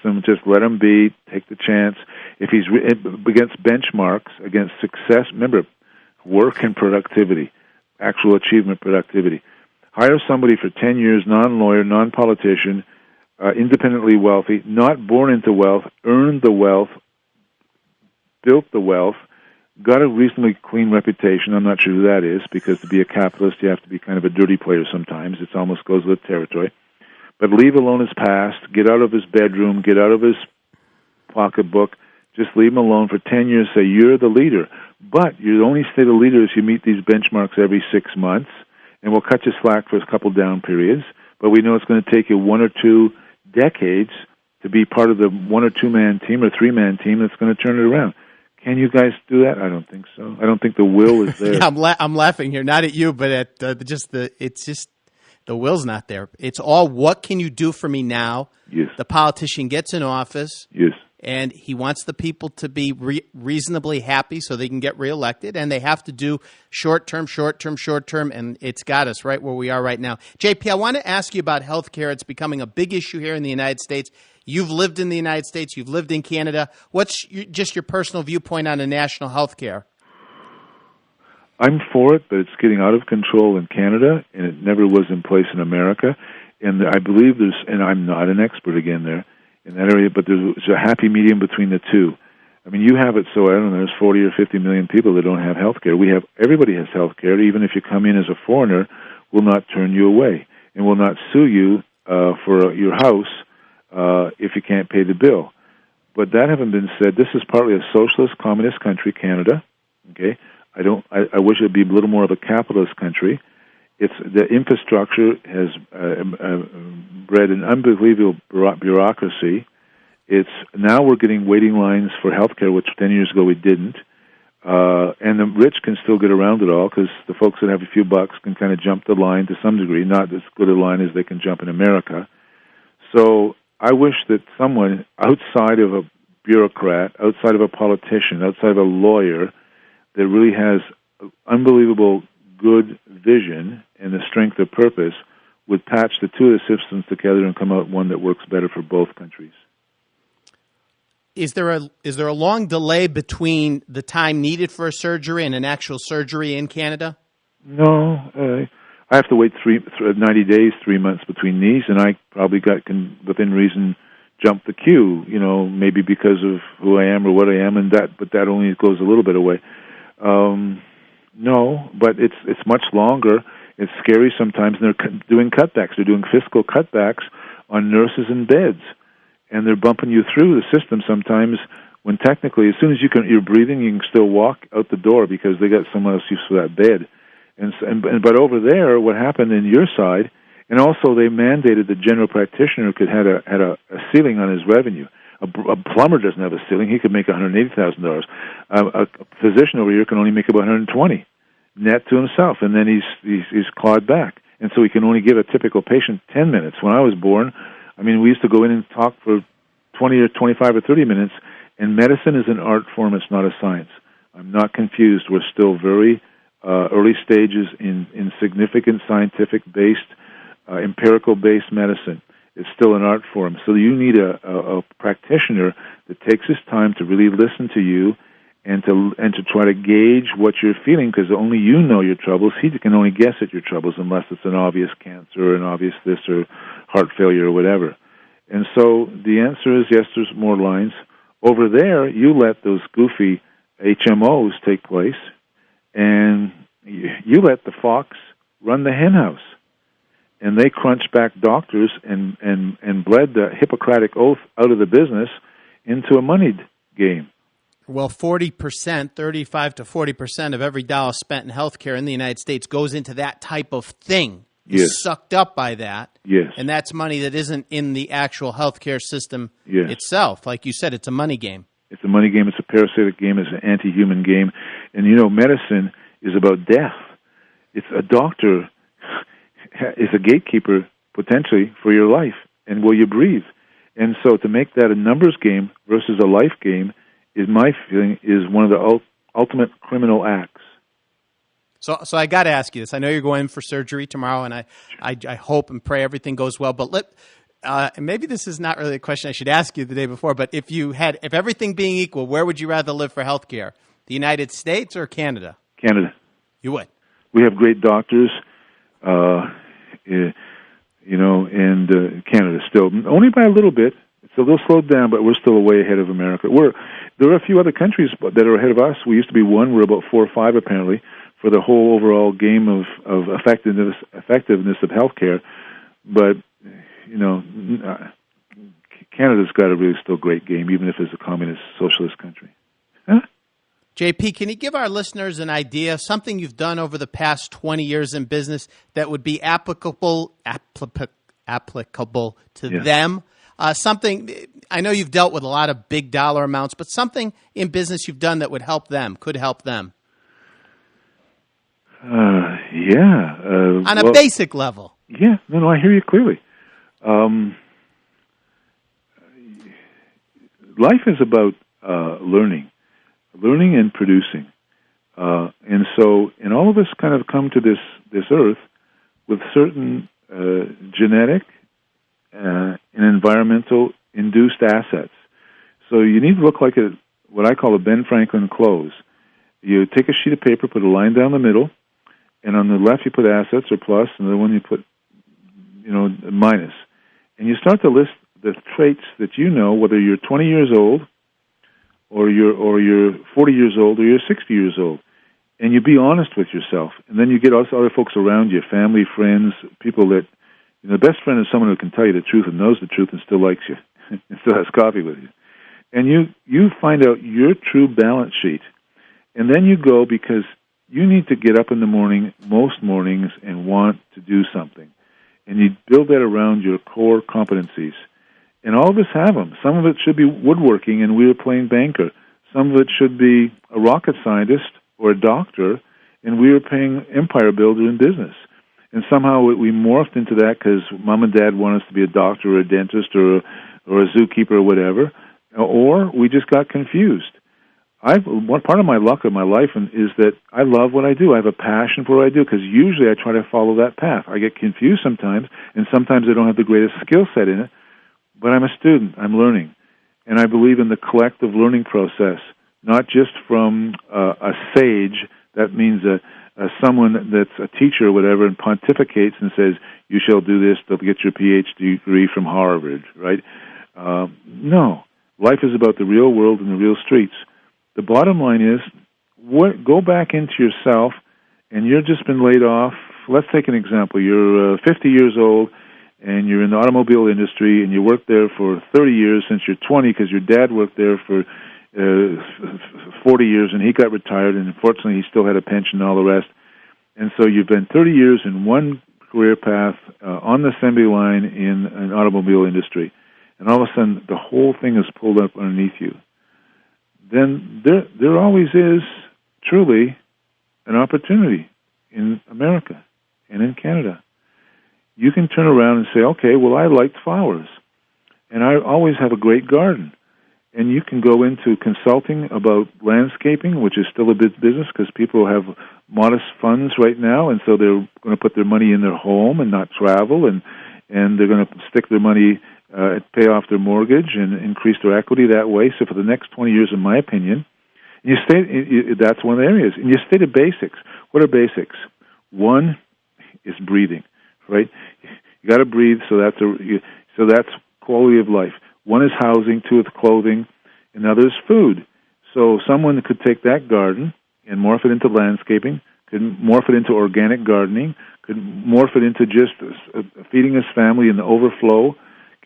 them, just let him be, take the chance. If he's against benchmarks, against success, remember, work and productivity, actual achievement productivity. Hire somebody for 10 years, non-lawyer, non-politician, independently wealthy, not born into wealth, earned the wealth, built the wealth, got a reasonably clean reputation. I'm not sure who that is, because to be a capitalist, you have to be kind of a dirty player sometimes. It almost goes with territory. But leave alone his past, get out of his bedroom, get out of his pocketbook, just leave him alone for 10 years, say, you're the leader. But you only stay the leader if you meet these benchmarks every 6 months, and we'll cut you slack for a couple down periods, but we know it's going to take you 1 or 2 decades to be part of the 1 or 2 man team or 3-man team that's going to turn it around. Can you guys do that? I don't think so. I don't think the will is there. Yeah, I'm laughing here, not at you, but at the will's not there. It's all, what can you do for me now? Yes. The politician gets in office. Yes. And he wants the people to be reasonably happy so they can get reelected, and they have to do short-term, and it's got us right where we are right now. JP, I want to ask you about health care. It's becoming a big issue here in the United States. You've lived in the United States. You've lived in Canada. What's just your personal viewpoint on the national health care? I'm for it, but it's getting out of control in Canada, and it never was in place in America. And I believe and I'm not an expert again there in that area, but there's a happy medium between the two. I mean, you have it so, I don't know, there's 40 or 50 million people that don't have health care. Everybody has health care. Even if you come in as a foreigner, will not turn you away and will not sue you for your house if you can't pay the bill. But that having been said, this is partly a socialist, communist country, Canada. Okay, I wish it'd be a little more of a capitalist country. It's the infrastructure has bred an unbelievable bureaucracy. It's now we're getting waiting lines for healthcare, which 10 years ago we didn't. And the rich can still get around it all because the folks that have a few bucks can kind of jump the line to some degree, not as good a line as they can jump in America. So I wish that someone outside of a bureaucrat, outside of a politician, outside of a lawyer that really has unbelievable good vision and the strength of purpose would patch the two of the systems together and come out one that works better for both countries. Is there a long delay between the time needed for a surgery and an actual surgery in Canada? No. I have to wait 90 days, 3 months between these, and I probably can within reason, jump the queue, maybe because of who I am or what I am, but that only goes a little bit away. No, but it's much longer. It's scary sometimes, and they're doing cutbacks. They're doing fiscal cutbacks on nurses and beds. And they're bumping you through the system sometimes when technically, as soon as you're breathing, you can still walk out the door because they got someone else used for that bed. But over there, what happened in your side, and also they mandated the general practitioner had a ceiling on his revenue. A plumber doesn't have a ceiling; he could make $180,000. A physician over here can only make about $120 net to himself, and then he's clawed back, and so he can only give a typical patient 10 minutes. When I was born, we used to go in and talk for 20 or 25 or 30 minutes, and medicine is an art form. It's not a science. I'm not confused. We're still very early stages in significant scientific-based, empirical-based medicine. It's still an art form. So you need a practitioner that takes his time to really listen to you and to try to gauge what you're feeling, because only you know your troubles. He can only guess at your troubles unless it's an obvious cancer or an obvious this or heart failure or whatever. And so the answer is yes, there's more lines. Over there, you let those goofy HMOs take place, and you let the fox run the hen house. And they crunch back doctors and bled the Hippocratic Oath out of the business into a moneyed game. Well, 40%, 35 to 40% of every dollar spent in healthcare in the United States goes into that type of thing. Yes. Is sucked up by that. Yes. And that's money that isn't in the actual healthcare system yes. itself. Like you said, it's a money game. It's a money game. It's a parasitic game. It's an anti-human game. And, medicine is about death. It's a doctor is a gatekeeper, potentially, for your life and will you breathe. And so to make that a numbers game versus a life game is my feeling is one of the ultimate criminal acts. So I got to ask you this. I know you're going in for surgery tomorrow, and I hope and pray everything goes well. But maybe this is not really a question I should ask you the day before. But if everything being equal, where would you rather live for health care? The United States or Canada? Canada. You would. We have great doctors, and Canada still only by a little bit. It's a little slowed down, but we're still way ahead of America. There are a few other countries that are ahead of us. We used to be one. We're about 4 or 5 apparently for the whole overall game of effectiveness of healthcare. But Canada's got a really still great game, even if it's a communist socialist country. Huh? JP, can you give our listeners an idea, something you've done over the past 20 years in business that would be applicable to them? Something, I know you've dealt with a lot of big dollar amounts, but something in business you've done that would help them, could help them. On a basic level. Yeah, no, I hear you clearly. Life is about learning and producing. And all of us kind of come to this earth with certain genetic and environmental induced assets. So you need to look like what I call a Ben Franklin clothes. You take a sheet of paper, put a line down the middle, and on the left you put assets or plus, and the one you put, minus. And you start to list the traits that you know, whether you're 20 years old, or you're 40 years old, or you're 60 years old. And you be honest with yourself. And then you get also other folks around you, family, friends, people that, the best friend is someone who can tell you the truth and knows the truth and still likes you, and still has coffee with you. And you find out your true balance sheet. And then you go, because you need to get up in the morning, most mornings, and want to do something. And you build that around your core competencies. And all of us have them. Some of it should be woodworking, and we were playing banker. Some of it should be a rocket scientist or a doctor, and we were playing empire builder in business. And somehow we morphed into that because mom and dad want us to be a doctor or a dentist or a zookeeper or whatever, or we just got confused. One part of my luck of my life is that I love what I do. I have a passion for what I do, because usually I try to follow that path. I get confused sometimes, and sometimes I don't have the greatest skill set in it, but I'm a student. I'm learning. And I believe in the collective learning process, not just from a sage. That means someone that's a teacher or whatever and pontificates and says, you shall do this to get your PhD degree from Harvard, right? No. Life is about the real world and the real streets. The bottom line is, go back into yourself, and you've just been laid off. Let's take an example. You're 50 years old, and you're in the automobile industry, and you worked there for 30 years since you're 20, because your dad worked there for 40 years, and he got retired, and unfortunately he still had a pension and all the rest. And so you've been 30 years in one career path on the assembly line in an automobile industry, and all of a sudden the whole thing is pulled up underneath you. Then there always is truly an opportunity in America and in Canada. You can turn around and say, okay, well, I liked flowers, and I always have a great garden. And you can go into consulting about landscaping, which is still a big business because people have modest funds right now, and so they're going to put their money in their home and not travel, and they're going to stick their money, pay off their mortgage and increase their equity that way. So for the next 20 years, in my opinion, that's one of the areas. And you stated basics. What are basics? One is breathing, right? You got to breathe, so that's quality of life. One is housing, two is clothing, and the other is food. So someone could take that garden and morph it into landscaping, could morph it into organic gardening, could morph it into just feeding his family in the overflow.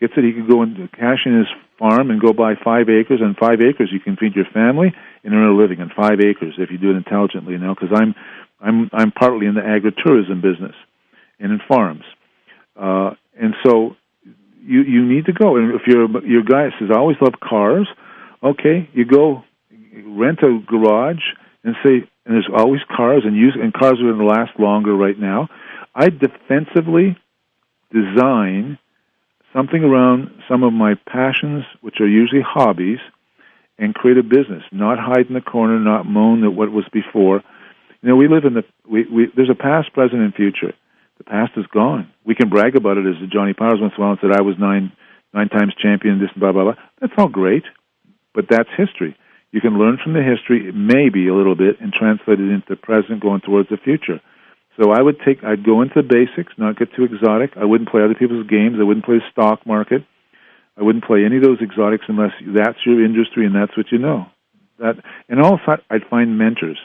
He could go and cash in his farm and go buy 5 acres. On 5 acres, you can feed your family and earn a living on 5 acres if you do it intelligently. Now, because I'm partly in the agritourism business and in farms, and so you need to go. And if your guy says, I always love cars, okay, you go rent a garage and say, and there's always cars, and cars are going to last longer right now. I defensively design something around some of my passions, which are usually hobbies, and create a business, not hide in the corner, not moan at what was before. We live in there's a past, present, and future. The past is gone. We can brag about it, as Johnny Powers once in a while said, I was nine times champion, this and blah, blah, blah. That's all great, but that's history. You can learn from the history, maybe a little bit, and translate it into the present, going towards the future. So I'd go into the basics, not get too exotic. I wouldn't play other people's games. I wouldn't play the stock market. I wouldn't play any of those exotics unless that's your industry and that's what you know. And also, I'd find mentors.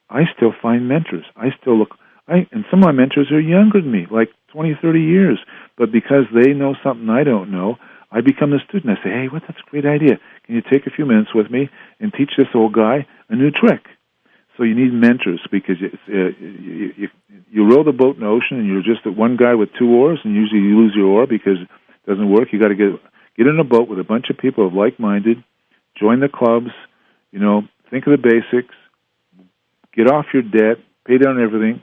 I still find mentors. And some of my mentors are younger than me, like 20, 30 years. But because they know something I don't know, I become a student. I say, hey, that's a great idea. Can you take a few minutes with me and teach this old guy a new trick? So you need mentors, because you row the boat in the ocean and you're just one guy with 2 oars, and usually you lose your oar because it doesn't work. You got to get in a boat with a bunch of people of like-minded, join the clubs, think of the basics, get off your debt, pay down everything,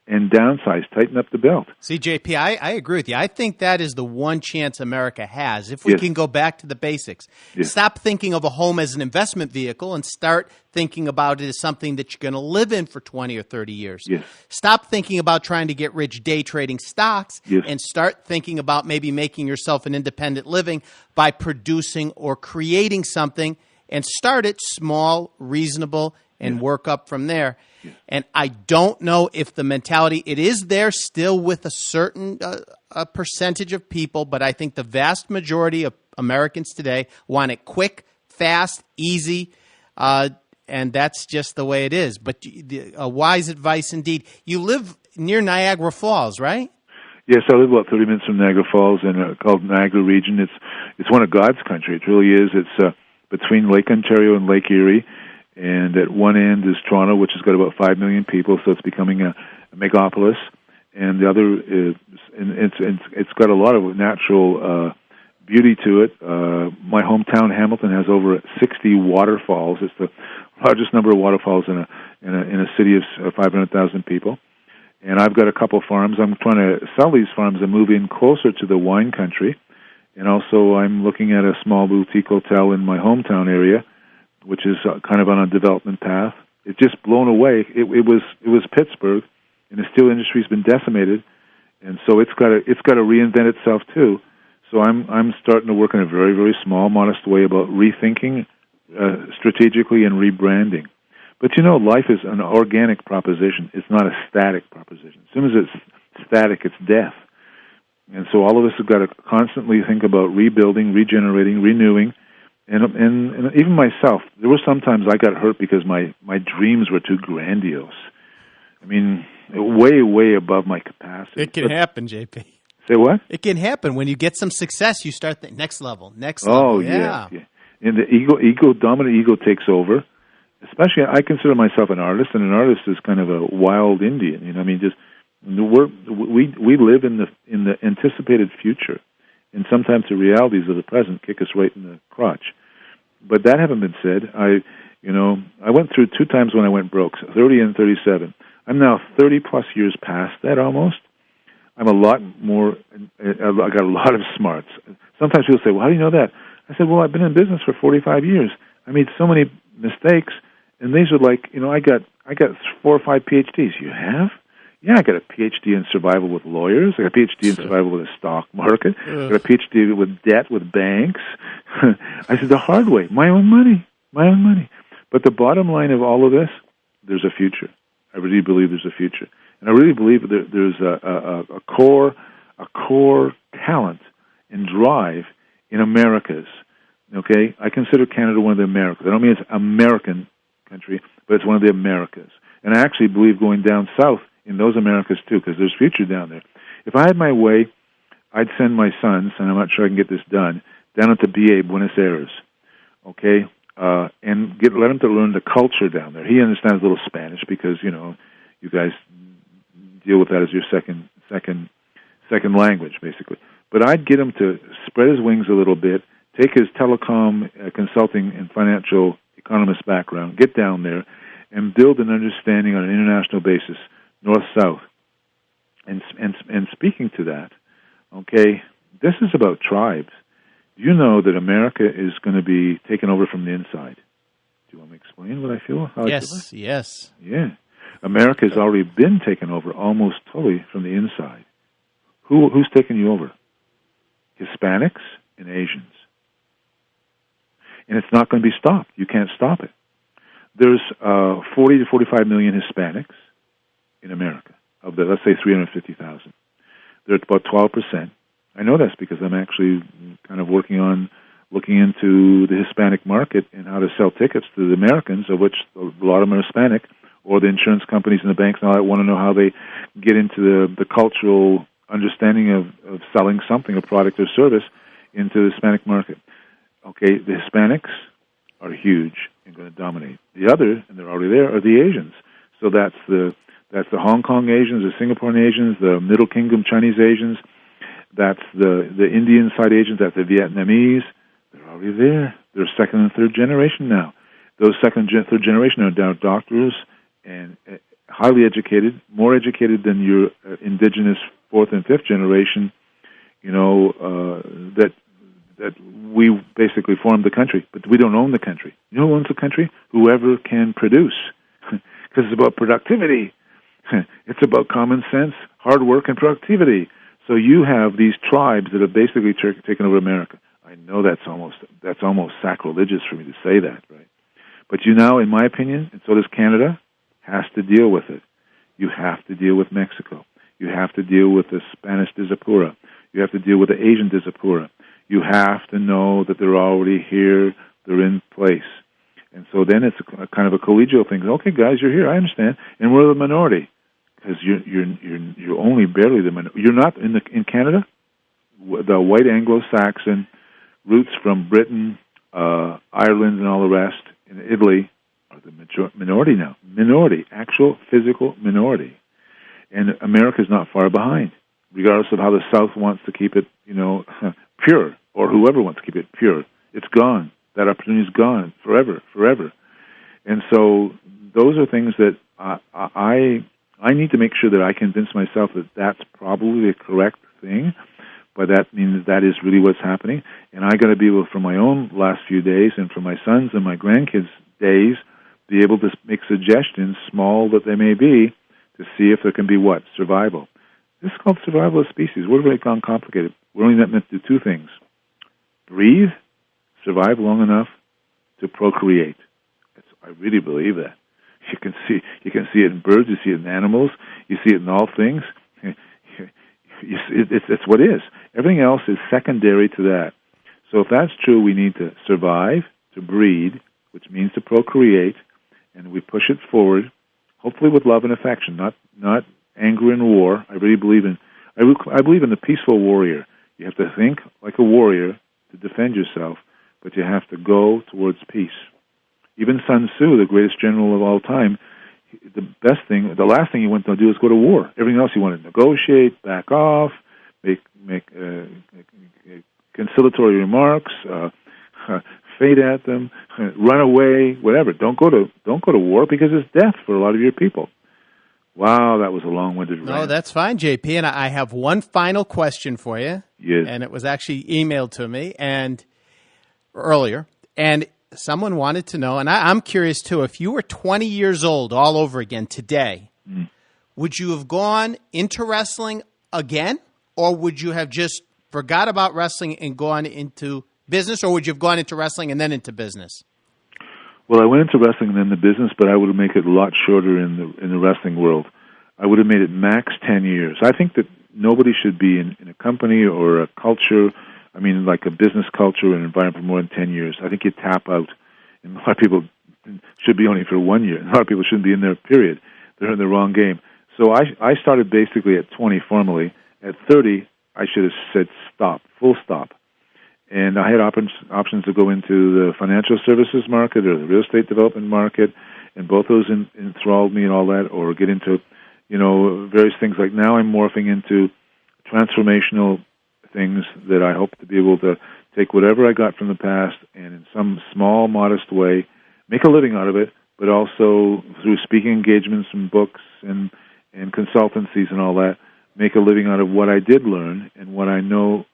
and downsize, tighten up the belt. See, JP, I agree with you. I think that is the one chance America has, if we can go back to the basics. Yes. Stop thinking of a home as an investment vehicle and start thinking about it as something that you're going to live in for 20 or 30 years. Yes. Stop thinking about trying to get rich day trading stocks and start thinking about maybe making yourself an independent living by producing or creating something, and start it small, reasonable, and work up from there. And I don't know if the mentality, it is there still with a certain a percentage of people, but I think the vast majority of Americans today want it quick, fast, easy, and that's just the way it is. But wise advice indeed. You live near Niagara Falls, right? Yes, I live about 30 minutes from Niagara Falls in called Niagara region. It's one of God's country. It really is. It's between Lake Ontario and Lake Erie. And at one end is Toronto, which has got about 5 million people, so it's becoming a megapolis. And the other is, it's got a lot of natural beauty to it. My hometown, Hamilton, has over 60 waterfalls. It's the largest number of waterfalls in a city of 500,000 people. And I've got a couple farms. I'm trying to sell these farms and move in closer to the wine country. And also, I'm looking at a small boutique hotel in my hometown area, which is kind of on a development path. It's just blown away. It was Pittsburgh, and the steel industry's been decimated, and so it's got to reinvent itself too. So I'm starting to work in a very, very small, modest way about rethinking strategically and rebranding. But life is an organic proposition. It's not a static proposition. As soon as it's static, it's death. And so all of us have got to constantly think about rebuilding, regenerating, renewing. And even myself, there were some times I got hurt because my dreams were too grandiose. I mean, way, way above my capacity. It can happen, JP. Say what? It can happen. When you get some success, you start the next level. Oh, yeah. And the dominant ego takes over. Especially, I consider myself an artist, and an artist is kind of a wild Indian. I mean, just we live in the anticipated future. And sometimes the realities of the present kick us right in the crotch. But that having been said, I went through 2 times when I went broke, 30 and 37. I'm now 30-plus years past that almost. I'm a lot more, I got a lot of smarts. Sometimes people say, well, how do you know that? I said, well, I've been in business for 45 years. I made so many mistakes, and these are like, I got 4 or 5 PhDs. You have? Yeah, I got a PhD in survival with lawyers. I got a PhD in survival with the stock market. I got a PhD with debt with banks. I said, the hard way, my own money. But the bottom line of all of this, there's a future. I really believe there's a future. And I really believe that there's a core talent and drive in Americas. Okay? I consider Canada one of the Americas. I don't mean it's American country, but it's one of the Americas. And I actually believe going down south in those Americas too, because there's future down there. If I had my way, I'd send my sons, and I'm not sure I can get this done, down into BA, Buenos Aires, okay, and let him to learn the culture down there. He understands a little Spanish because you guys deal with that as your second language, basically. But I'd get him to spread his wings a little bit, take his telecom consulting and financial economist background, get down there, and build an understanding on an international basis, north-south. And speaking to that, okay, this is about tribes. You know that America is going to be taken over from the inside. Do you want me to explain what I feel? Yes. Yeah. America has already been taken over almost totally from the inside. Who's taken you over? Hispanics and Asians. And it's not going to be stopped. You can't stop it. There's 40 to 45 million Hispanics in America, of the, let's say, 350,000. They're at about 12%. I know that's because I'm actually kind of looking into the Hispanic market and how to sell tickets to the Americans, of which a lot of them are Hispanic, or the insurance companies and the banks now want to know how they get into the cultural understanding of selling something, a product or service, into the Hispanic market. Okay, the Hispanics are huge and going to dominate. The other, and they're already there, are the Asians. So that's the Hong Kong Asians, the Singaporean Asians, the Middle Kingdom Chinese Asians, that's the Indian side Asians, that's the Vietnamese. They're already there. They're second and third generation now. Those second and third generation are now doctors and highly educated, more educated than your indigenous fourth and fifth generation, that we basically formed the country, but we don't own the country. You know who owns the country? Whoever can produce, because it's about productivity. It's about common sense, hard work, and productivity. So you have these tribes that have basically taken over America. I know that's almost sacrilegious for me to say that, right? But you now, in my opinion, and so does Canada, has to deal with it. You have to deal with Mexico. You have to deal with the Spanish Diaspora. You have to deal with the Asian Diaspora. You have to know that they're already here, they're in place. And so then it's a kind of a collegial thing. Okay, guys, you're here, I understand. And we're the minority. Because you're only barely the minority. You're not in Canada. The white Anglo-Saxon roots from Britain, Ireland, and all the rest, in Italy, are the minority now. Minority, actual physical minority. And America's not far behind, regardless of how the South wants to keep it, pure, or whoever wants to keep it pure. It's gone. That opportunity's gone forever. And so those are things that I need to make sure that I convince myself that that's probably the correct thing, but that means that is really what's happening. And I got to be able, for my own last few days and for my sons and my grandkids' days, be able to make suggestions, small that they may be, to see if there can be what? Survival. This is called survival of species. We're really gone complicated. We're only meant to do two things. Breathe, survive long enough to procreate. I really believe that. You can see it in birds, you see it in animals, you see it in all things. It's what is. Everything else is secondary to that. So if that's true, we need to survive, to breed, which means to procreate, and we push it forward, hopefully with love and affection, not anger and war. I really believe in the peaceful warrior. You have to think like a warrior to defend yourself, but you have to go towards peace. Even Sun Tzu, the greatest general of all time, the last thing he wanted to do is go to war. Everything else he wanted to negotiate, back off, make conciliatory remarks, fade at them, run away, whatever. Don't go to war because it's death for a lot of your people. Wow, that was a long-winded rant. No, that's fine, JP. And I have one final question for you. Yes. And it was actually emailed to me earlier. And someone wanted to know, and I'm curious too, if you were 20 years old all over again today, would you have gone into wrestling again? Or would you have just forgot about wrestling and gone into business? Or would you have gone into wrestling and then into business? Well, I went into wrestling and then the business, but I would have made it a lot shorter in the wrestling world. I would have made it max 10 years. I think that nobody should be in a company or a culture, like a business culture and environment for more than 10 years. I think you tap out. And a lot of people should be only for 1 year. A lot of people shouldn't be in there, period. They're in the wrong game. So I started basically at 20 formally. At 30, I should have said stop, full stop. And I had options to go into the financial services market or the real estate development market, and both those enthralled me and all that, or get into, various things. Like now I'm morphing into transformational things that I hope to be able to take whatever I got from the past and in some small, modest way, make a living out of it, but also through speaking engagements and books and consultancies and all that, make a living out of what I did learn and what I know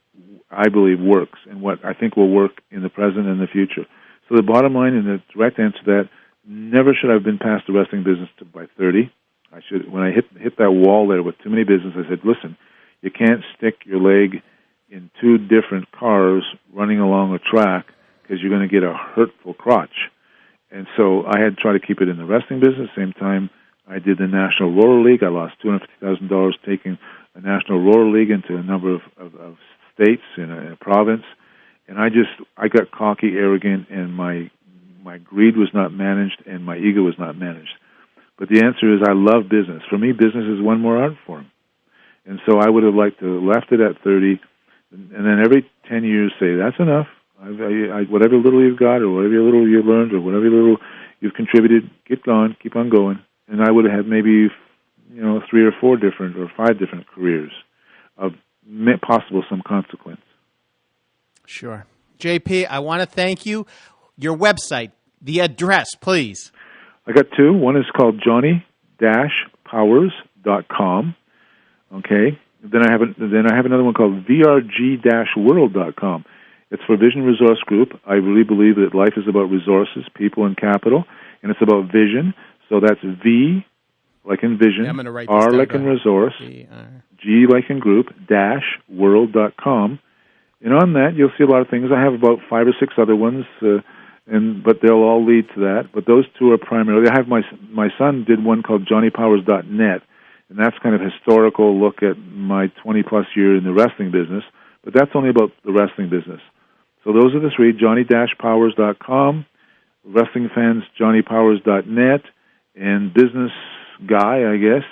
I believe works and what I think will work in the present and the future. So the bottom line and the direct answer to that, never should I have been past the wrestling business by 30. When I hit that wall there with too many business, I said, listen, you can't stick your leg in two different cars running along a track because you're going to get a hurtful crotch. And so I had to try to keep it in the wrestling business. Same time, I did the National Roller League. I lost $250,000 taking a National Roller League into a number of states in a province, and I got cocky, arrogant, and my greed was not managed, and my ego was not managed. But the answer is I love business. For me, business is one more art form. And so I would have liked to have left it at 30, and then every 10 years say, that's enough. Whatever little you've got, or whatever little you've learned, or whatever little you've contributed, get going, keep on going. And I would have had maybe 3 or 4 different or 5 different careers of possible some consequence. Sure. JP, I want to thank you. Your website, the address, please. I got 2. One is called johnny-powers.com. Okay. Then I have another one called vrg-world.com. It's for Vision Resource Group. I really believe that life is about resources, people, and capital, and it's about vision. So that's V like in vision, R like in resource, G like in group, -world.com. And on that, you'll see a lot of things. I have about 5 or 6 other ones, but they'll all lead to that. But those two are primarily. I have my son did one called JohnnyPowers.net, and that's kind of historical look at my 20-plus year in the wrestling business. But that's only about the wrestling business. So those are the three: Johnny-Powers.com, wrestling fans, JohnnyPowers.net, and business guy, I guess,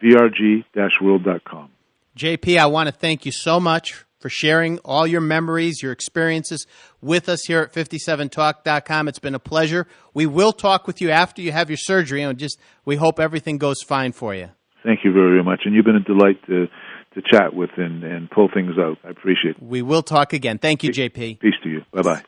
vrg-world.com. JP, I want to thank you so much for sharing all your memories, your experiences with us here at 57talk.com. It's been a pleasure. We will talk with you after you have your surgery, and we hope everything goes fine for you. Thank you very, very much. And you've been a delight to chat with and pull things out. I appreciate it. We will talk again. Thank you, JP. Peace to you. Bye-bye.